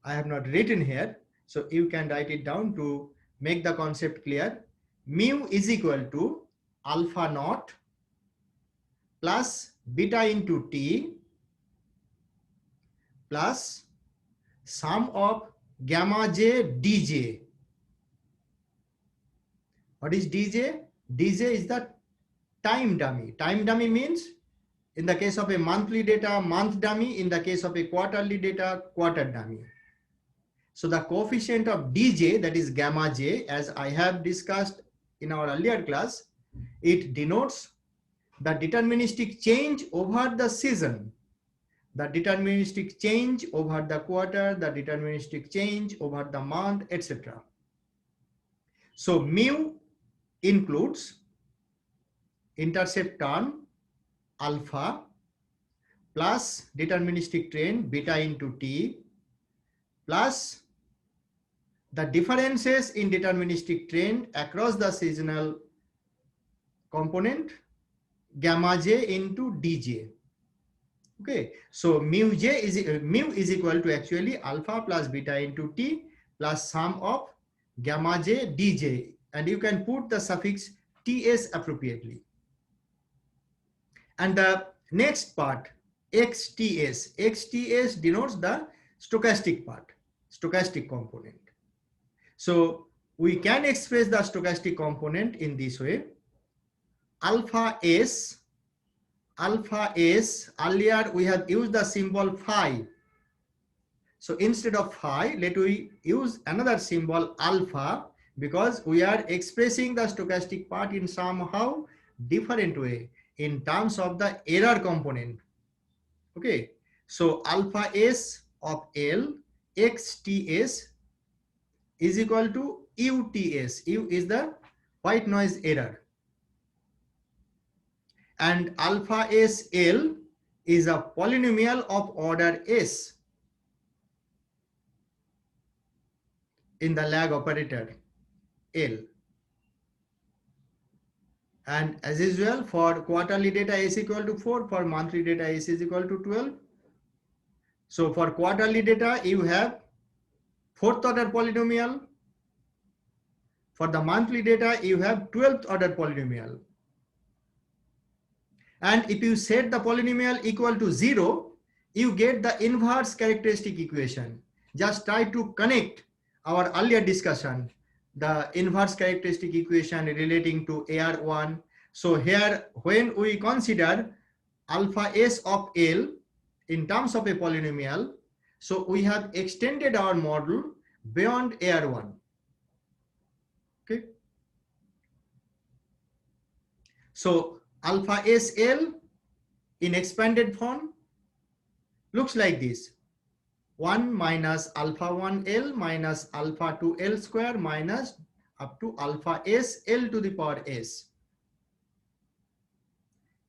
have not written here, so you can write it down to make the concept clear. Mu is equal to alpha naught plus beta into T plus sum of gamma j dj. What is dj? dj is the time dummy. Time dummy means in the case of a monthly data, month dummy; in the case of a quarterly data, quarter dummy. So the coefficient of dj, that is gamma j, as I have discussed in our earlier class, it denotes the deterministic change over the season, the deterministic change over the quarter, the deterministic change over the month, etc. So mu includes intercept term alpha plus deterministic trend beta into T plus the differences in deterministic trend across the seasonal component gamma j into dj. Okay, so mu is equal to actually alpha plus beta into t plus sum of gamma j dj, and you can put the suffix ts appropriately. And the next part, xts denotes the stochastic part, stochastic component. So we can express the stochastic component in this way. Alpha s, earlier we have used the symbol phi. So instead of phi, let we use another symbol alpha, because we are expressing the stochastic part in somehow different way in terms of the error component. Okay, so alpha s of L xts is equal to uts. U is the white noise error, and alpha sl is a polynomial of order s in the lag operator L. And as usual, for quarterly data s equal to 4, for monthly data s is equal to 12. So for quarterly data you have 4th order polynomial. For the monthly data you have 12th order polynomial. And if you set the polynomial equal to 0, you get the inverse characteristic equation. Just try to connect our earlier discussion, the inverse characteristic equation relating to AR1. So here, when we consider alpha s of L in terms of a polynomial, so we have extended our model beyond AR1. Okay. So alpha SL in expanded form looks like this: 1 minus alpha 1L minus alpha 2L square minus up to alpha SL to the power S.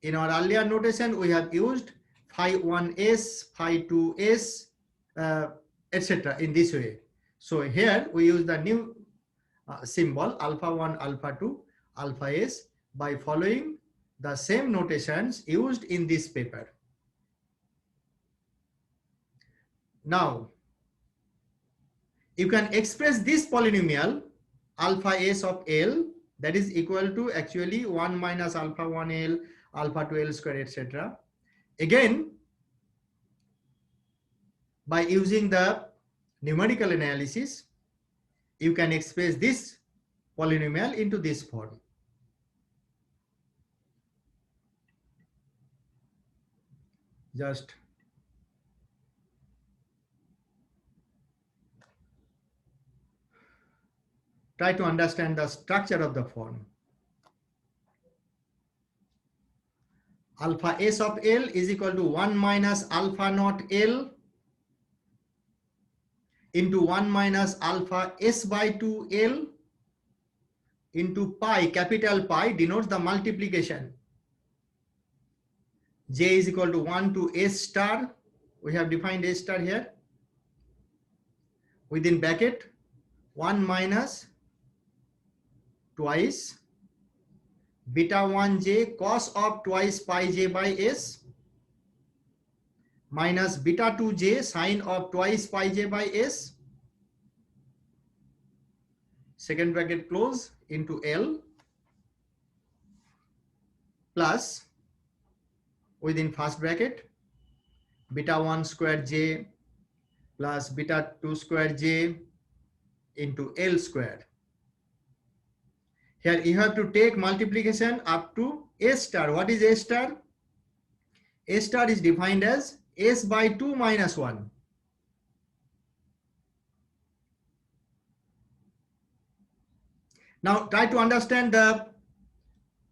In our earlier notation, we have used phi 1S, phi 2S, etc. in this way. So here we use the new symbol alpha 1, alpha 2, alpha S by following the same notations used in this paper. Now, you can express this polynomial alpha s of L, that is equal to actually 1 minus alpha 1L, alpha 2L square, etc. Again, by using the numerical analysis, you can express this polynomial into this form. Just try to understand the structure of the form. Alpha s of L is equal to 1 minus alpha naught L into 1 minus alpha s by 2L into pi. Capital pi denotes the multiplication. J is equal to 1 to S star. We have defined S star here. Within bracket, 1 minus twice beta 1j cos of twice pi j by S minus beta 2j sine of twice pi j by S, second bracket close, into L, plus within first bracket beta 1 square j plus beta 2 square j into L square. Here you have to take multiplication up to S star. What is S star? S star is defined as S by 2 minus 1. Now try to understand the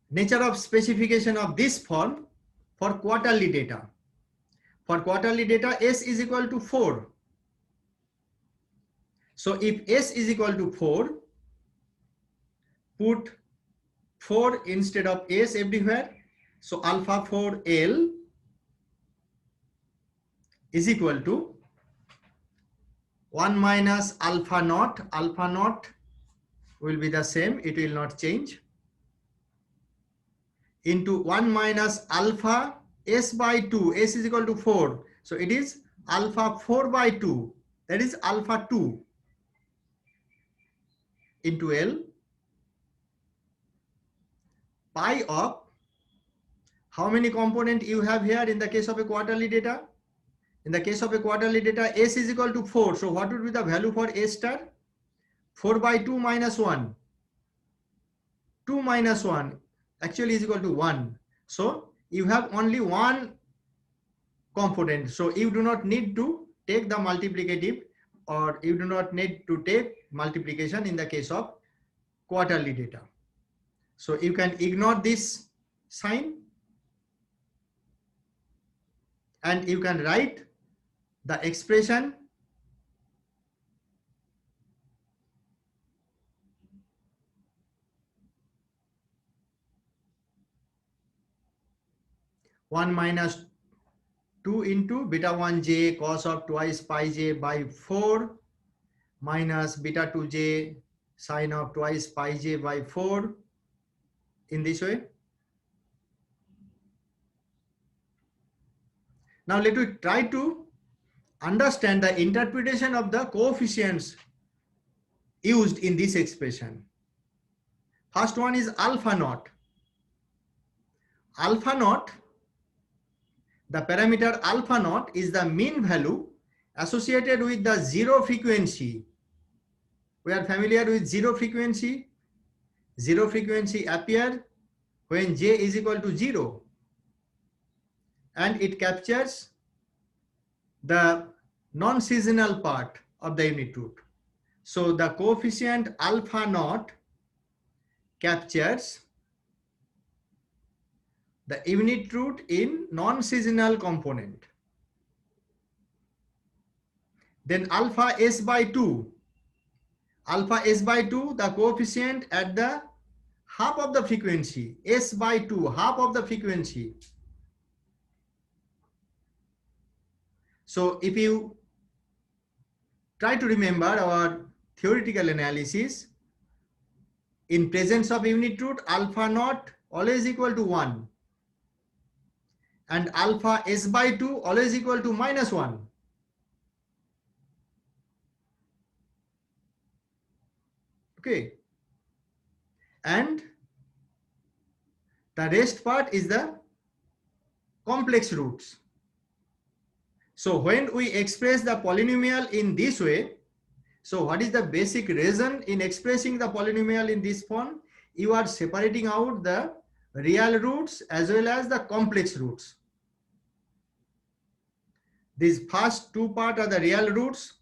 nature of specification of this form for quarterly data. For quarterly data, S is equal to 4. So if S is equal to 4, put 4 instead of S everywhere. So alpha 4L is equal to 1 minus alpha naught. Alpha naught will be the same, it will not change. into 1 minus alpha s by 2, s is equal to 4. So it is alpha 4 by 2, that is alpha 2 into L pi of, how many component you have here in the case of a quarterly data? In the case of a quarterly data, s is equal to 4. So what would be the value for s star? 4 by 2 minus 1. 2 minus 1 actually is equal to 1. So you have only one component. So you do not need to take the multiplicative, or you do not need to take multiplication in the case of quarterly data. So you can ignore this sign and you can write the expression one minus 2 into beta 1j cos of twice pi j by 4 minus beta 2j sine of twice pi j by 4 in this way. Now let us try to understand the interpretation of the coefficients used in this expression. First one is alpha naught. Alpha naught, the parameter alpha naught is the mean value associated with the zero frequency. We are familiar with zero frequency. Zero frequency appears when j is equal to 0, and it captures the non-seasonal part of the unit root. So the coefficient alpha naught captures the unit root in non-seasonal component. Then alpha s by 2. Alpha s by 2, the coefficient at the half of the frequency. S by 2, half of the frequency. So if you try to remember our theoretical analysis, in presence of unit root, alpha naught always equal to 1. And alpha s by 2 always equal to minus 1. Okay. And the rest part is the complex roots. So when we express the polynomial in this way, so what is the basic reason in expressing the polynomial in this form? You are separating out the real roots as well as the complex roots. These first two parts are the real roots,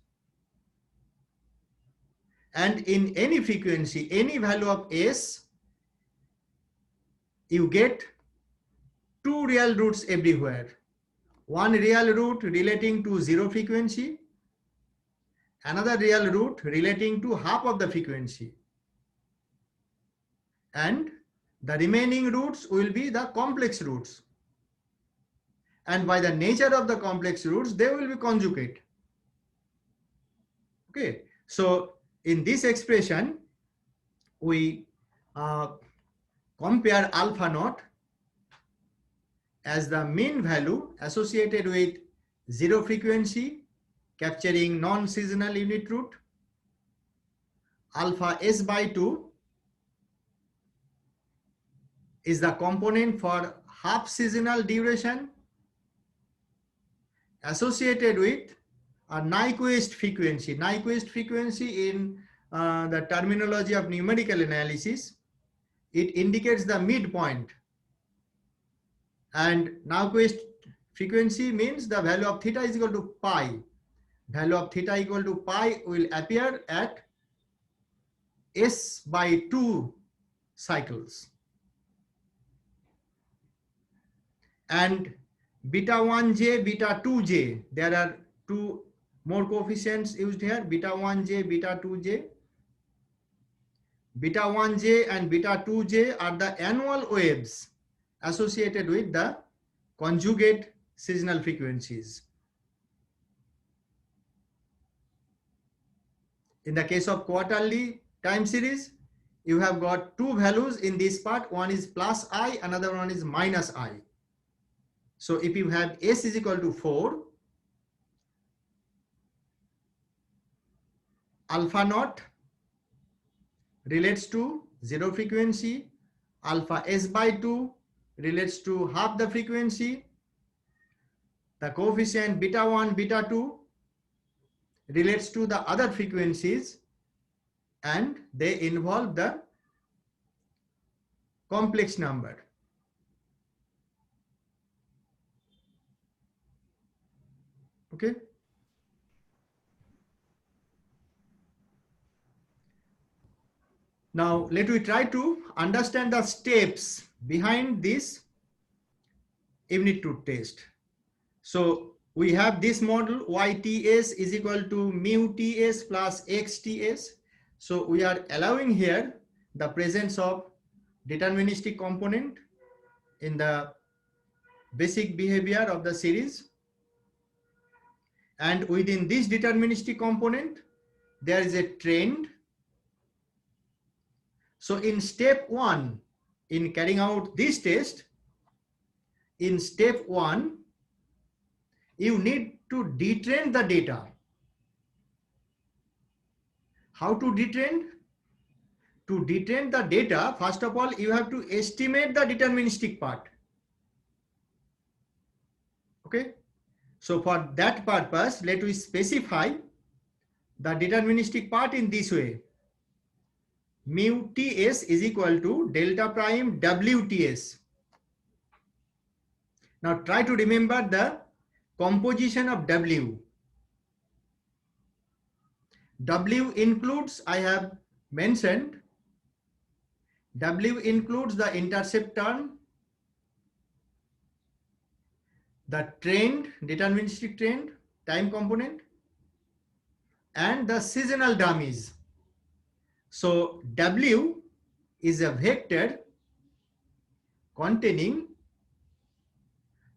and in any frequency, any value of s, you get two real roots everywhere. One real root relating to zero frequency, another real root relating to half of the frequency, and the remaining roots will be the complex roots. And by the nature of the complex roots, they will be conjugate. Okay, so in this expression, we compare alpha naught as the mean value associated with zero frequency, capturing non-seasonal unit root. Alpha s by 2 is the component for half seasonal duration associated with a Nyquist frequency. Nyquist frequency in the terminology of numerical analysis, it indicates the midpoint. And Nyquist frequency means the value of theta is equal to pi. Value of theta equal to pi will appear at s by 2 cycles. And beta 1j, beta 2j, there are two more coefficients used here, beta 1j, beta 2j. Beta 1j and beta 2j are the annual waves associated with the conjugate seasonal frequencies. In the case of quarterly time series, you have got two values in this part. One is plus I, another one is minus I. So if you have S is equal to 4, alpha naught relates to 0 frequency, alpha S by 2 relates to half the frequency, the coefficient beta 1, beta 2 relates to the other frequencies, and they involve the complex number. Okay. Now let me try to understand the steps behind this unit to test. So we have this model YTS is equal to mu TS plus XTS. So we are allowing here the presence of deterministic component in the basic behavior of the series. And within this deterministic component, there is a trend. So in step 1, in carrying out this test, in step 1, you need to detrend the data. How to detrend? To detrend the data, first of all, you have to estimate the deterministic part. Okay. So for that purpose, let us specify the deterministic part in this way. Mu TS is equal to delta prime WTS. Now try to remember the composition of W. W includes, I have mentioned, W includes the intercept term, the trend, deterministic trend, time component, and the seasonal dummies. So W is a vector containing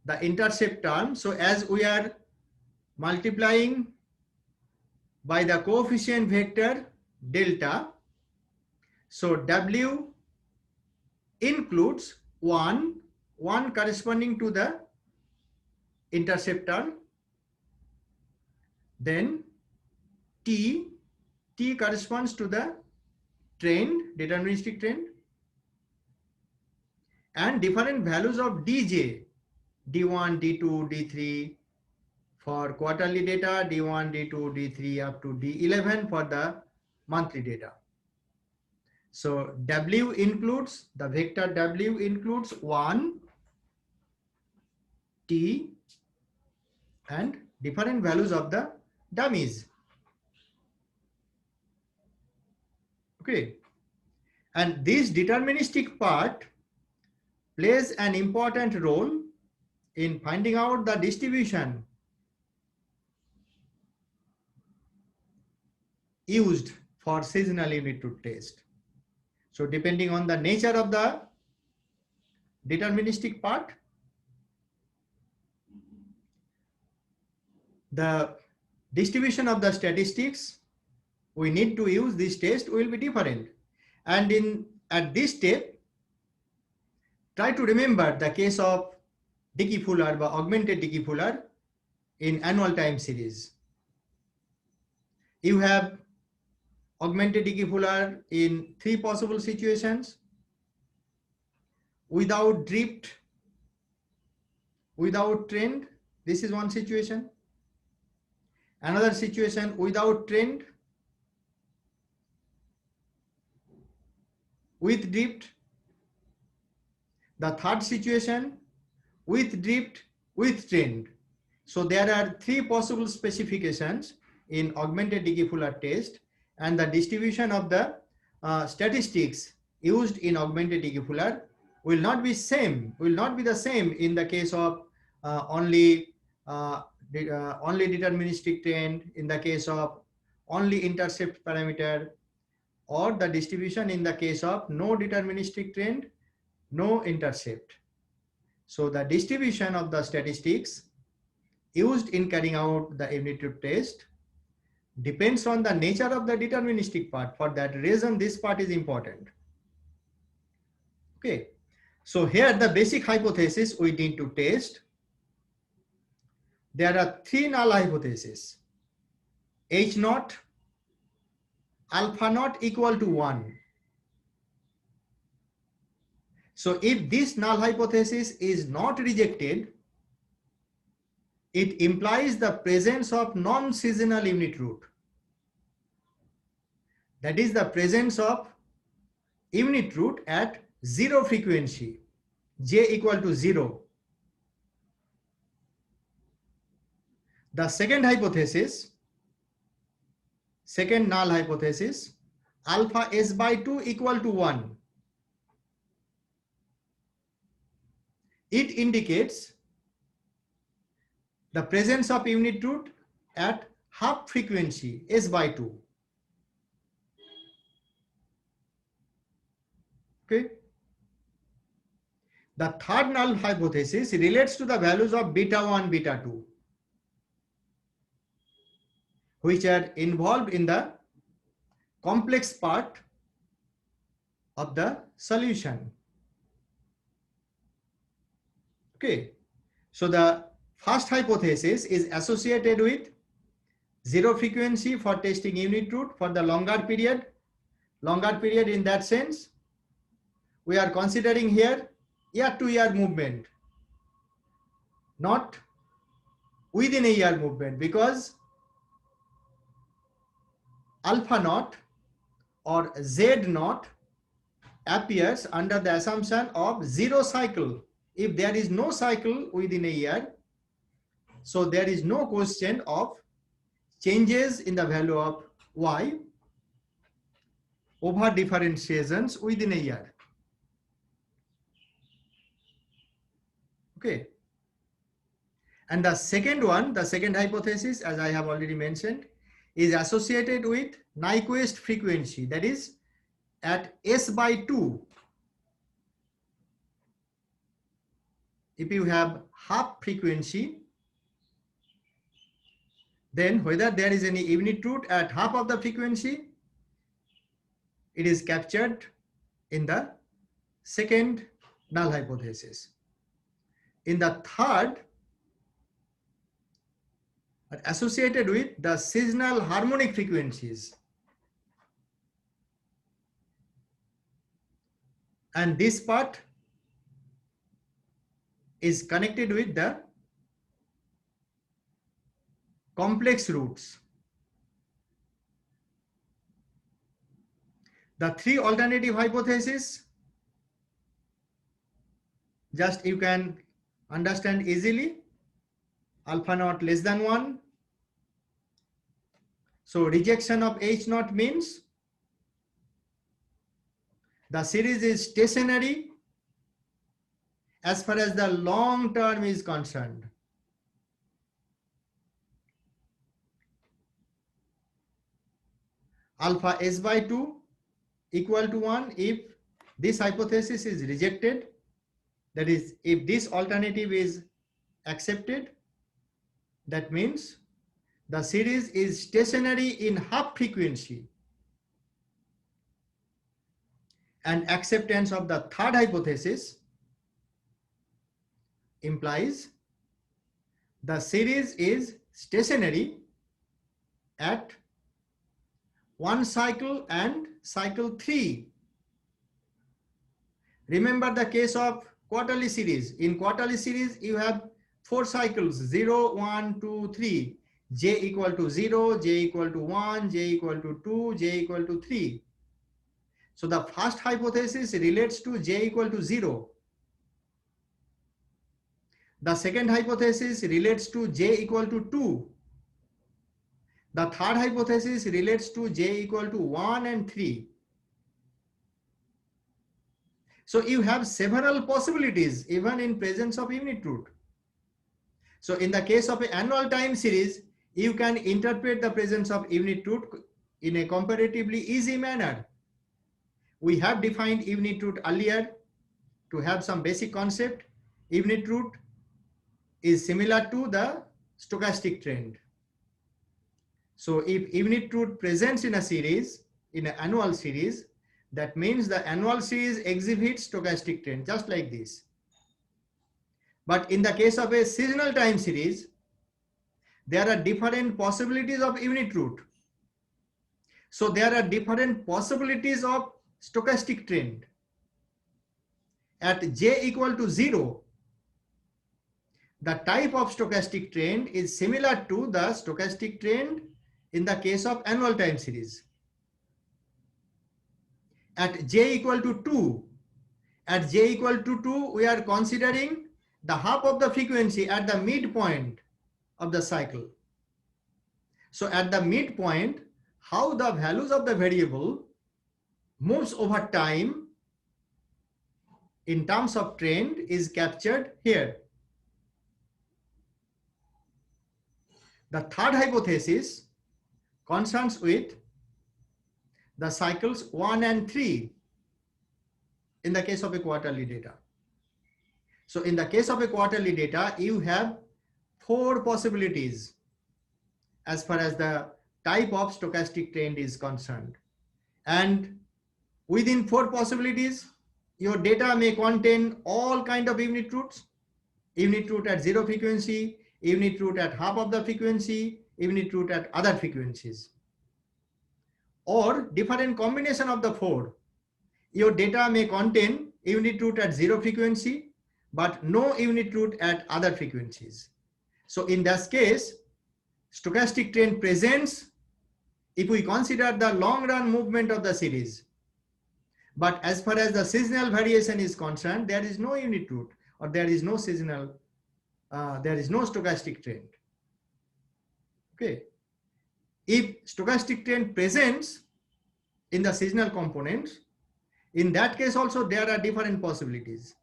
the intercept term. So as we are multiplying by the coefficient vector delta, so W includes 1 corresponding to the intercept term, then T corresponds to the trend, deterministic trend, and different values of DJ, D1, D2, D3 for quarterly data, D1, D2, D3 up to D11 for the monthly data. So W includes, the vector W includes 1, T, and different values of the dummies. Okay. And this deterministic part plays an important role in finding out the distribution used for seasonal unit to test. So depending on the nature of the deterministic part, the distribution of the statistics we need to use this test will be different. And at this step, try to remember the case of Dickey-Fuller or augmented Dickey-Fuller in annual time series. You have augmented Dickey-Fuller in 3 possible situations: without drift, without trend. This is one situation. Another situation, without trend, with drift. The third situation, with drift, with trend. So there are 3 possible specifications in augmented Dickey-Fuller test, and the distribution of the statistics used in augmented Dickey-Fuller will not be the same in the case of only deterministic trend, in the case of only intercept parameter, or the distribution in the case of no deterministic trend, no intercept. So the distribution of the statistics used in carrying out the unit test depends on the nature of the deterministic part. For that reason, this part is important. Okay. So here the basic hypothesis we need to test. There are three null hypotheses. H naught, alpha naught equal to 1. So if this null hypothesis is not rejected, it implies the presence of non-seasonal unit root. That is the presence of unit root at zero frequency, j equal to 0. The second hypothesis, second null hypothesis, alpha s by 2 equal to 1. It indicates the presence of unit root at half frequency s by 2. Okay. The third null hypothesis relates to the values of beta 1, beta 2, which are involved in the complex part of the solution. Okay. So the first hypothesis is associated with zero frequency for testing unit root for the longer period. Longer period in that sense, we are considering here year-to-year movement, not within a year movement, because alpha naught or z naught appears under the assumption of zero cycle. If there is no cycle within a year, so there is no question of changes in the value of y over differentiations within a year. Okay. And the second one, the second hypothesis, as I have already mentioned, is associated with Nyquist frequency, that is at s by 2. If you have half frequency, then whether there is any unit root at half of the frequency, it is captured in the second null hypothesis. In the third, associated with the seasonal harmonic frequencies. And this part is connected with the complex roots. The three alternative hypotheses, just you can understand easily. Alpha naught less than 1. So rejection of H naught means the series is stationary as far as the long term is concerned. Alpha s by 2 equal to 1 if this hypothesis is rejected, that is, if this alternative is accepted, that means the series is stationary in half frequency. And acceptance of the third hypothesis implies the series is stationary at 1 cycle and cycle 3. Remember the case of quarterly series. In quarterly series, you have 4 cycles, 0, 1, 2, 3. J equal to 0, j equal to 1, j equal to 2, j equal to 3. So the first hypothesis relates to j equal to 0. The second hypothesis relates to j equal to 2. The third hypothesis relates to j equal to 1 and 3. So you have several possibilities even in presence of unit root. So in the case of an annual time series, you can interpret the presence of unit root in a comparatively easy manner. We have defined unit root earlier to have some basic concept. Unit root is similar to the stochastic trend. So if unit root presents in a series, in an annual series, That means the annual series exhibits stochastic trend, just like this. But in the case of a seasonal time series, there are different possibilities of unit root. So there are different possibilities of stochastic trend. At j equal to 0, the type of stochastic trend is similar to the stochastic trend in the case of annual time series. At j equal to 2, we are considering the half of the frequency at the midpoint of the cycle. So at the midpoint, how the values of the variable moves over time in terms of trend is captured here. The third hypothesis concerns with the cycles 1 and 3 in the case of a quarterly data. So in the case of a quarterly data, you have 4 possibilities as far as the type of stochastic trend is concerned. And within 4 possibilities, your data may contain all kind of unit roots at 0 frequency, unit root at half of the frequency, unit root at other frequencies, or different combination of the 4. Your data may contain unit root at 0 frequency, but no unit root at other frequencies. So in this case, stochastic trend presents if we consider the long run movement of the series. But as far as the seasonal variation is concerned, there is no unit root, or there is no seasonal, there is no stochastic trend. Okay. If stochastic trend presents in the seasonal components, in that case also there are different possibilities.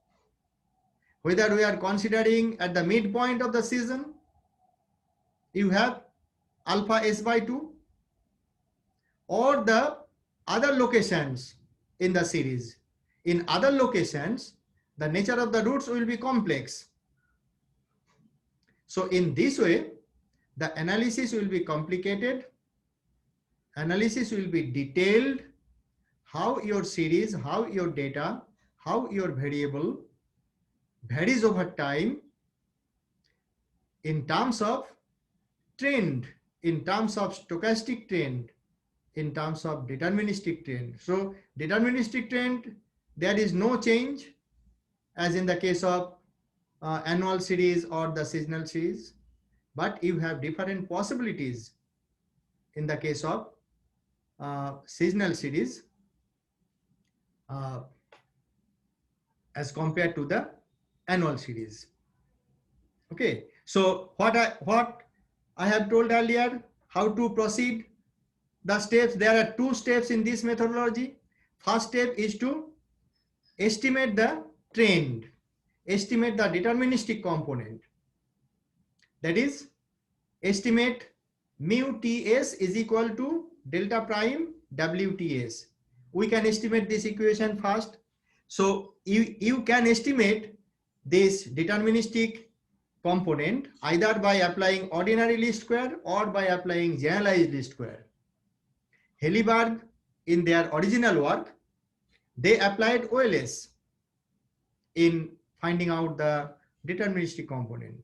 Whether we are considering at the midpoint of the season, you have alpha s by 2, or the other locations in the series. In other locations, the nature of the roots will be complex. So in this way, the analysis will be complicated. Analysis will be detailed. How your series, how your data, how your variable varies over time in terms of trend, in terms of stochastic trend, in terms of deterministic trend. So deterministic trend, there is no change as in the case of annual series or the seasonal series, but you have different possibilities in the case of seasonal series as compared to the annual series. Okay, so what I have told earlier, how to proceed the steps. There are 2 steps in this methodology. First step is to estimate the trend, estimate the deterministic component. That is, estimate mu ts is equal to delta prime wts. We can estimate this equation first. So you can estimate this deterministic component either by applying ordinary least square or by applying generalized least square. Helleberg, in their original work, they applied OLS in finding out the deterministic component.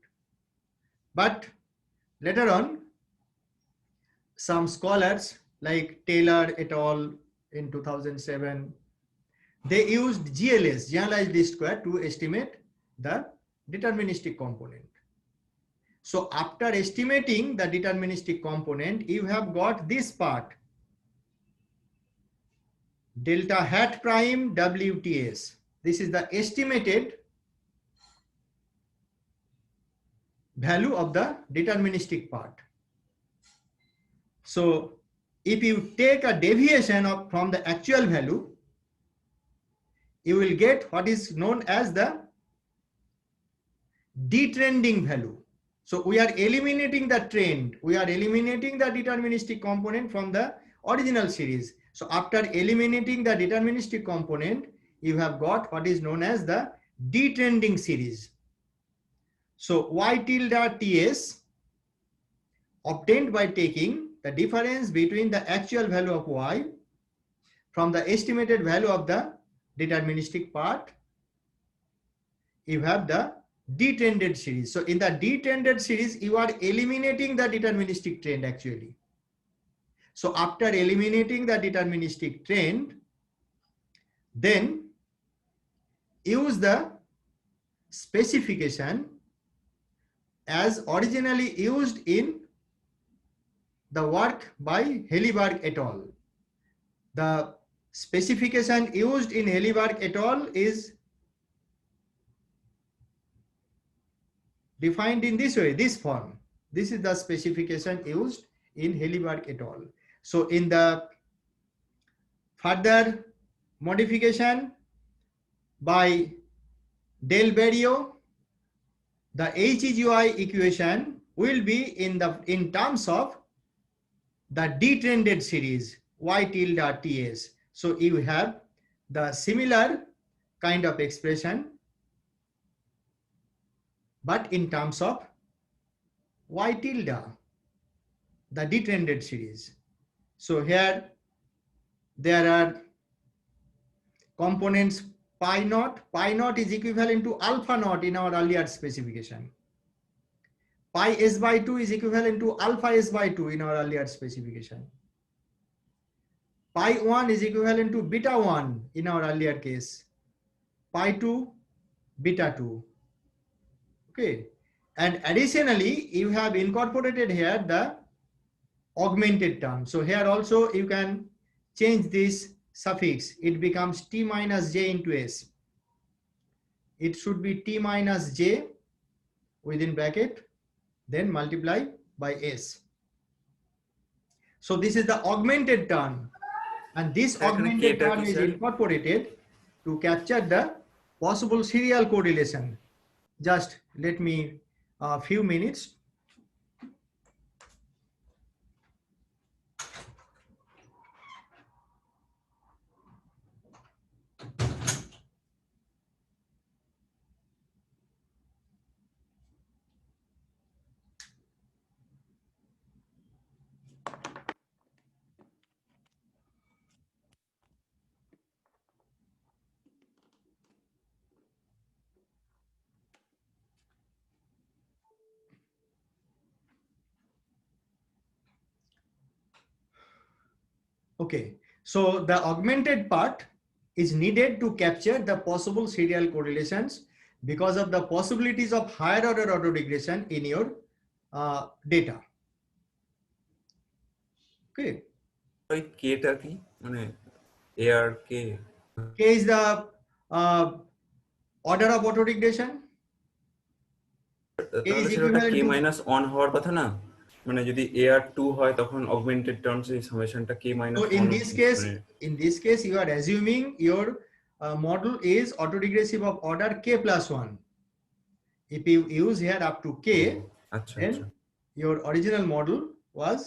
But later on, some scholars like Taylor et al. In 2007, they used GLS, generalized least square, to estimate the deterministic component. So after estimating the deterministic component, you have got this part, delta hat prime WTS. This is the estimated value of the deterministic part. So if you take a deviation from the actual value, you will get what is known as the detrending value. So we are eliminating the trend. We are eliminating the deterministic component from the original series. So after eliminating the deterministic component, you have got what is known as the detrending series. So y tilde ts obtained by taking the difference between the actual value of y from the estimated value of the deterministic part, you have the detrended series. So in the detrended series, you are eliminating the deterministic trend actually. So after eliminating the deterministic trend, then use the specification as originally used in the work by Helleberg et al. The specification used in Helleberg et al. Is defined in this way, this form. This is the specification used in Helleberg et al. So in the further modification by Del Barrio, the HEGY equation will be in terms of the detrended series y tilde ts. So you have the similar kind of expression, but in terms of y tilde, the detrended series. So here there are components pi naught. Pi naught is equivalent to alpha naught in our earlier specification. Pi s by 2 is equivalent to alpha s by 2 in our earlier specification. Pi 1 is equivalent to beta 1 in our earlier case. Pi 2, beta 2. Okay. And additionally, you have incorporated here the augmented term. So here also you can change this suffix. It becomes t minus j into s. It should be t minus j within bracket, then multiply by s. So this is the augmented term, and this augmented term is incorporated to capture the possible serial correlation. Just let me a few minutes. Okay, so the augmented part is needed to capture the possible serial correlations because of the possibilities of higher order autoregression in your data. Okay. K টা কি মানে ARK? K is the order of autoregression. তাহলে সেটা K minus 1 হওয়ার কথা না, মানে যদি AR2 হয় তখন augmented terms এই সামেশনটা K minus 1. So in this case you are assuming your model is autoregressive of order K plus 1. If you use here up to K, then your original model was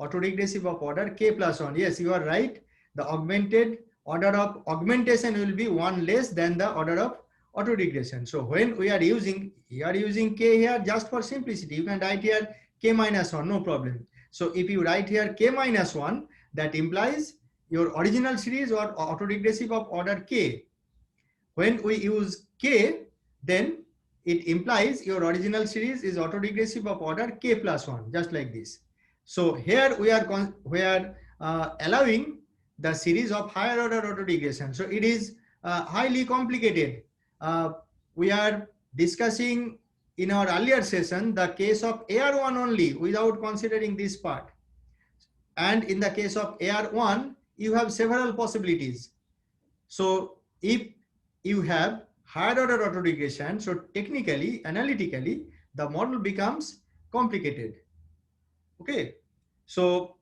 autoregressive of order K plus 1. Yes, you are right. The augmented order of augmentation will be 1 less than the order of autoregression. So when we are using K here just for simplicity, you can write here K minus 1, no problem. So if you write here K minus 1, that implies your original series or autoregressive of order K. When we use K, then it implies your original series is autoregressive of order K plus 1, just like this. So here we are allowing the series of higher order autoregression. So it is highly complicated. We are discussing in our earlier session the case of AR1 only without considering this part. And in the case of AR1, you have several possibilities. So if you have higher order autoregression, so technically, analytically, the model becomes complicated. Okay, so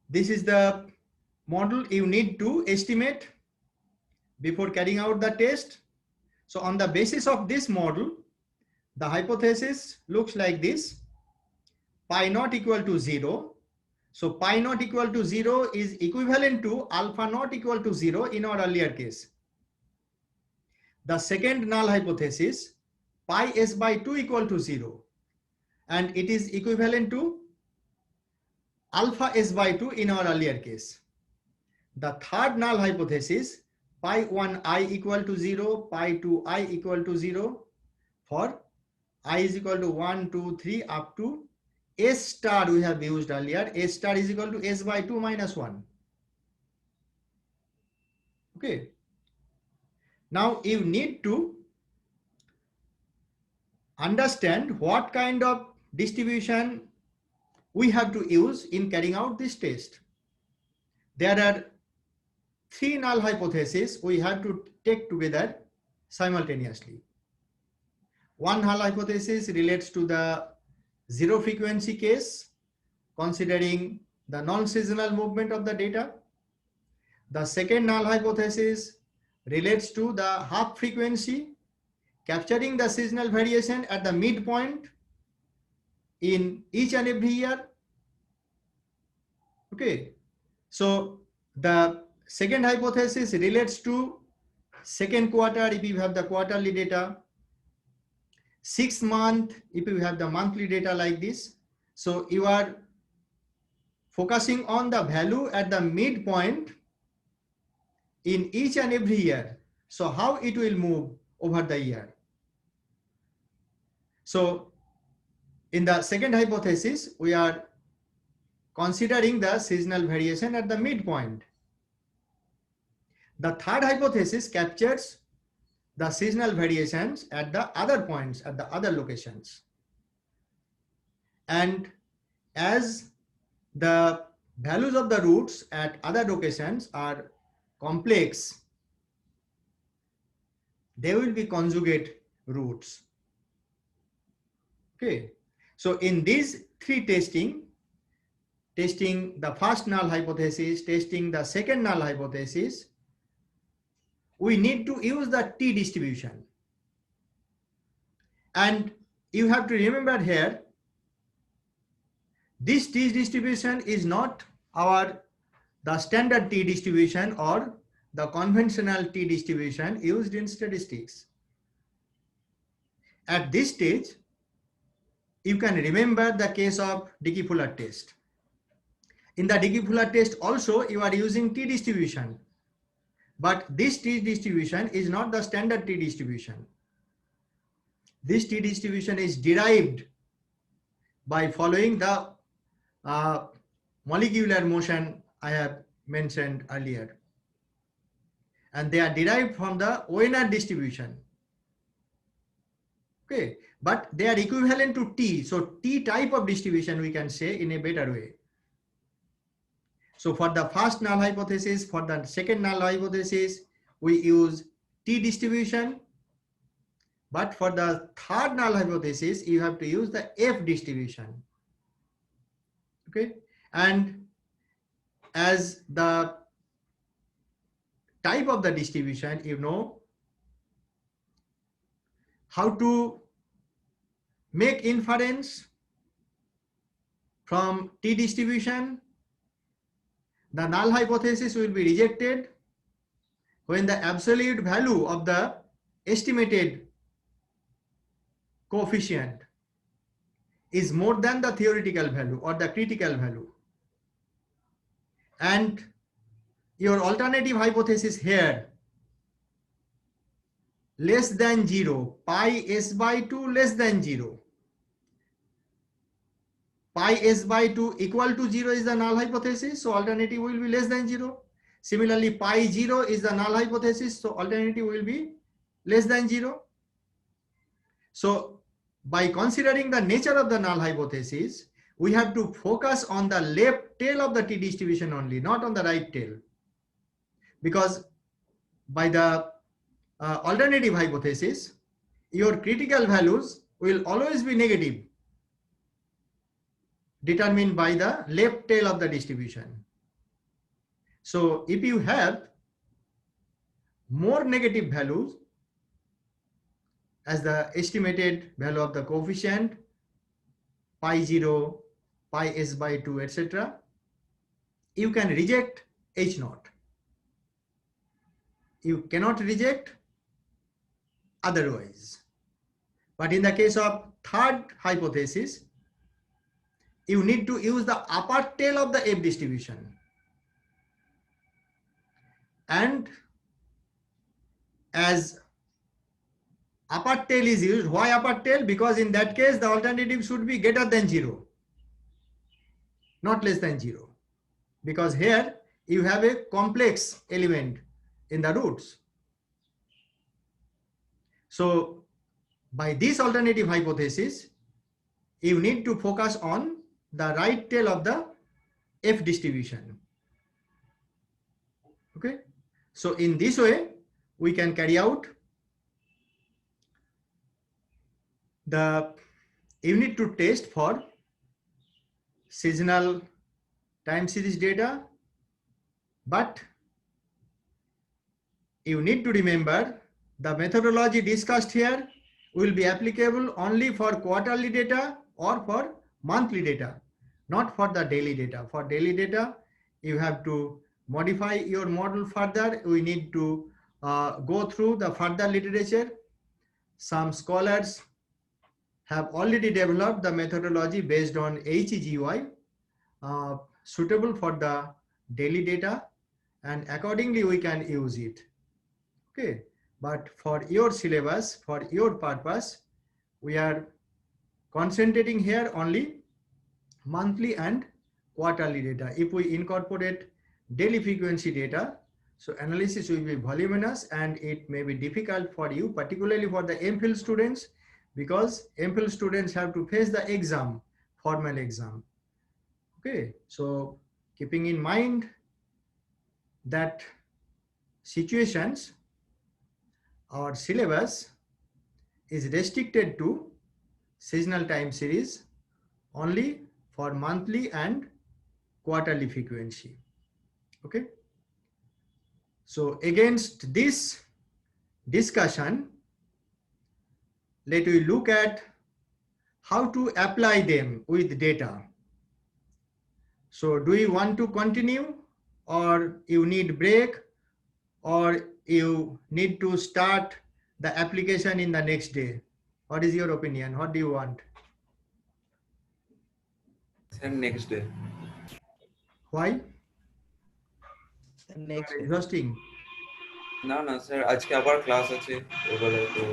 this is the model you need to estimate before carrying out the test. So on the basis of this model, the hypothesis looks like this: pi naught equal to 0. So pi naught equal to 0 is equivalent to alpha naught equal to 0 in our earlier case. The second null hypothesis, pi s by 2 equal to 0, and it is equivalent to alpha s by 2 in our earlier case. the third null hypothesis, pi 1i equal to 0, pi 2i equal to 0 for I is equal to 1, 2, 3 up to S star we have used earlier. S star is equal to S by 2 minus 1. Okay. Now you need to understand what kind of distribution we have to use in carrying out this test. There are three null hypotheses we have to take together simultaneously. One null hypothesis relates to the zero frequency case, considering the non-seasonal movement of the data. The second null hypothesis relates to the half frequency, capturing the seasonal variation at the midpoint in each and every year. Okay, so the second hypothesis relates to second quarter if you have the quarterly data, 6 month if you have the monthly data like this. So you are focusing on the value at the midpoint in each and every year. So how it will move over the year. So in the second hypothesis, we are considering the seasonal variation at the midpoint. The third hypothesis captures the seasonal variations at the other points, at the other locations. And as the values of the roots at other locations are complex, they will be conjugate roots. Okay, so in these three testing the first null hypothesis, testing the second null hypothesis, we need to use the t distribution. And you have to remember here, this t distribution is not the standard t distribution or the conventional t distribution used in statistics. At this stage, you can remember the case of Dickey-Fuller test. In the Dickey-Fuller test also you are using t distribution, but this t distribution is not the standard t distribution. This t distribution is derived by following the molecular motion I have mentioned earlier, and they are derived from the Wiener distribution. Okay, but they are equivalent to t, so t type of distribution we can say in a better way. So for the first null hypothesis, for the second null hypothesis, we use t distribution, but for the third null hypothesis, you have to use the f distribution. Okay, and as the type of the distribution, you know how to make inference from t distribution. The null hypothesis will be rejected when the absolute value of the estimated coefficient is more than the theoretical value or the critical value. And your alternative hypothesis here, less than 0, pi s by 2 less than 0. Pi s by 2 equal to 0 is the null hypothesis, so alternative will be less than 0. Similarly, pi 0 is the null hypothesis, so alternative will be less than 0. So by considering the nature of the null hypothesis, we have to focus on the left tail of the t distribution only, not on the right tail. Because by the alternative hypothesis, your critical values will always be negative, determined by the left tail of the distribution. So if you have more negative values as the estimated value of the coefficient, pi 0, pi s by 2, etc., you can reject H naught. You cannot reject otherwise. But in the case of third hypothesis, you need to use the upper tail of the F distribution. and as upper tail is used. Why upper tail? Because in that case, the alternative should be greater than 0, not less than 0. Because here you have a complex element in the roots. So by this alternative hypothesis, you need to focus on the right tail of the F distribution. Okay. So in this way, we can carry out the unit to test for seasonal time series data, but you need to remember the methodology discussed here will be applicable only for quarterly data or for monthly data, not for the daily data. For daily data, you have to modify your model further. We need to go through the further literature. Some scholars have already developed the methodology based on HEGY, suitable for the daily data, and accordingly we can use it. Okay, but for your syllabus, for your purpose, we are concentrating here only monthly and quarterly data. If we incorporate daily frequency data, so analysis will be voluminous and it may be difficult for you, particularly for the MPhil students, because MPhil students have to face the exam, formal exam. Okay, so keeping in mind that situations, our syllabus is restricted to seasonal time series only for monthly and quarterly frequency. Okay. So against this discussion, let we look at how to apply them with data. So do you want to continue, or you need break, or you need to start the application in the next day? What is your opinion? What do you want? And next day. Why? Next day. Exhausting. না না sir আজকে আবার class আছে ওবেলা তো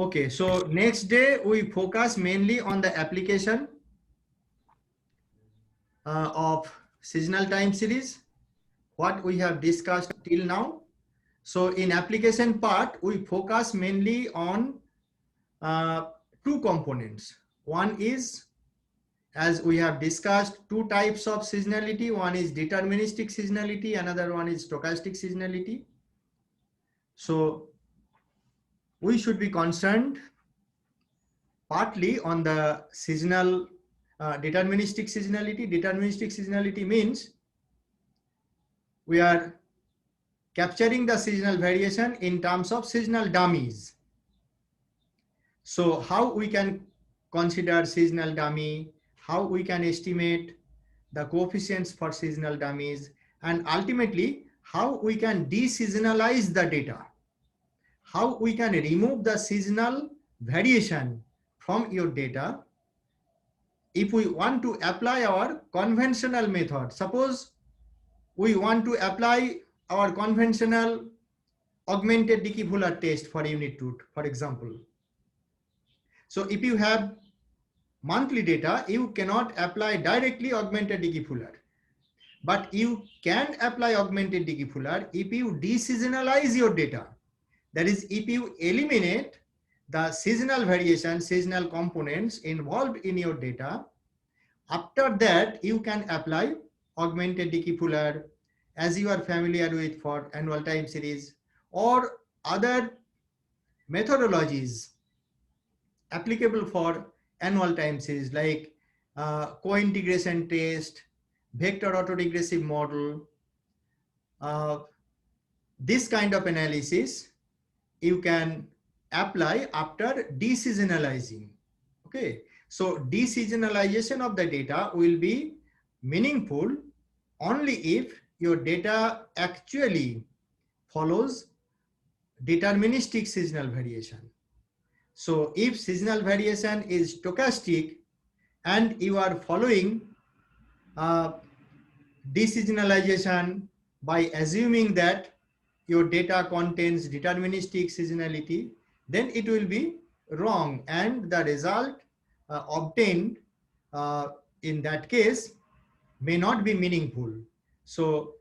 Okay, so next day we focus mainly on the application of seasonal time series, what we have discussed till now. So in application part, we focus mainly on two components. One is, as we have discussed, two types of seasonality. One is deterministic seasonality, another one is stochastic seasonality. So we should be concerned partly on the seasonal deterministic seasonality. Deterministic seasonality means we are capturing the seasonal variation in terms of seasonal dummies. So how we can consider seasonal dummy, how we can estimate the coefficients for seasonal dummies, and ultimately how we can de-seasonalize the data, how we can remove the seasonal variation from your data. If we want to apply our conventional method, suppose we want to apply our conventional augmented Dickey-Fuller test for unit 2, for example. So if you have monthly data, you cannot apply directly augmented Dickey-Fuller, but you can apply augmented Dickey-Fuller if you de-seasonalize your data. That is, if you eliminate the seasonal variation, seasonal components involved in your data, after that you can apply augmented Dickey-Fuller, as you are familiar with for annual time series, or other methodologies applicable for annual time series, like co-integration test, vector autoregressive model. This kind of analysis you can apply after de-seasonalizing. Okay, so de-seasonalization of the data will be meaningful only if your data actually follows deterministic seasonal variation. So if seasonal variation is stochastic and you are following deseasonalization by assuming that your data contains deterministic seasonality, then it will be wrong, and the result obtained in that case may not be meaningful. So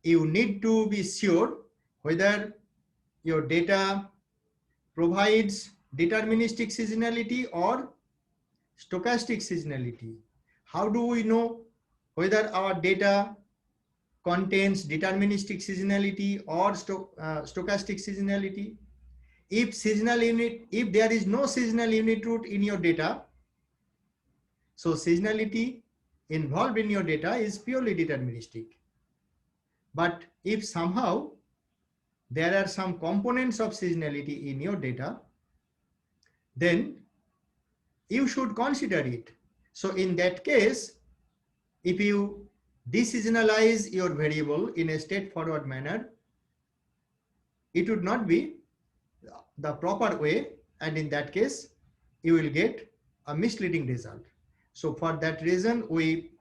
you need to be sure whether your data provides deterministic seasonality or stochastic seasonality. How do we know whether our data contains deterministic seasonality or stochastic seasonality? If there is no seasonal unit root in your data, so seasonality involved in your data is purely deterministic. But if somehow there are some components of seasonality in your data, then you should consider it. So in that case, if you deseasonalize your variable in a straightforward manner, it would not be the proper way, and in that case, you will get a misleading result. So for that reason, we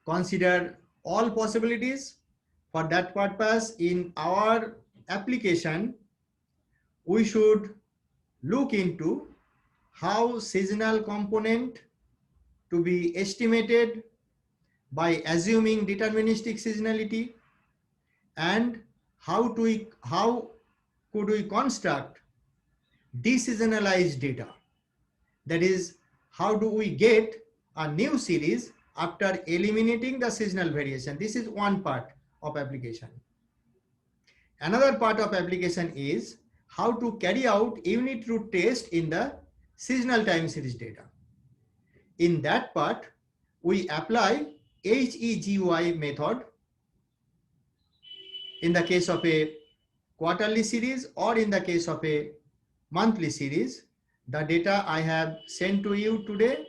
consider all possibilities. For that purpose, in our application, we should look into how seasonal component to be estimated by assuming deterministic seasonality, and how could we construct deseasonalized data. That is, how do we get a new series after eliminating the seasonal variation. This is one part of application. Another part of application is how to carry out unit root test in the seasonal time series data. In that part, we apply HEGY method in the case of a quarterly series or in the case of a monthly series. The data I have sent to you today,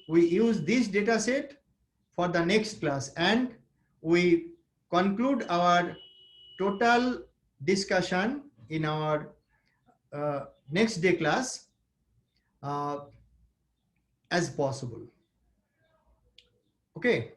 we use this data set for the next class, and we conclude our total discussion in our next day class as possible. Okay.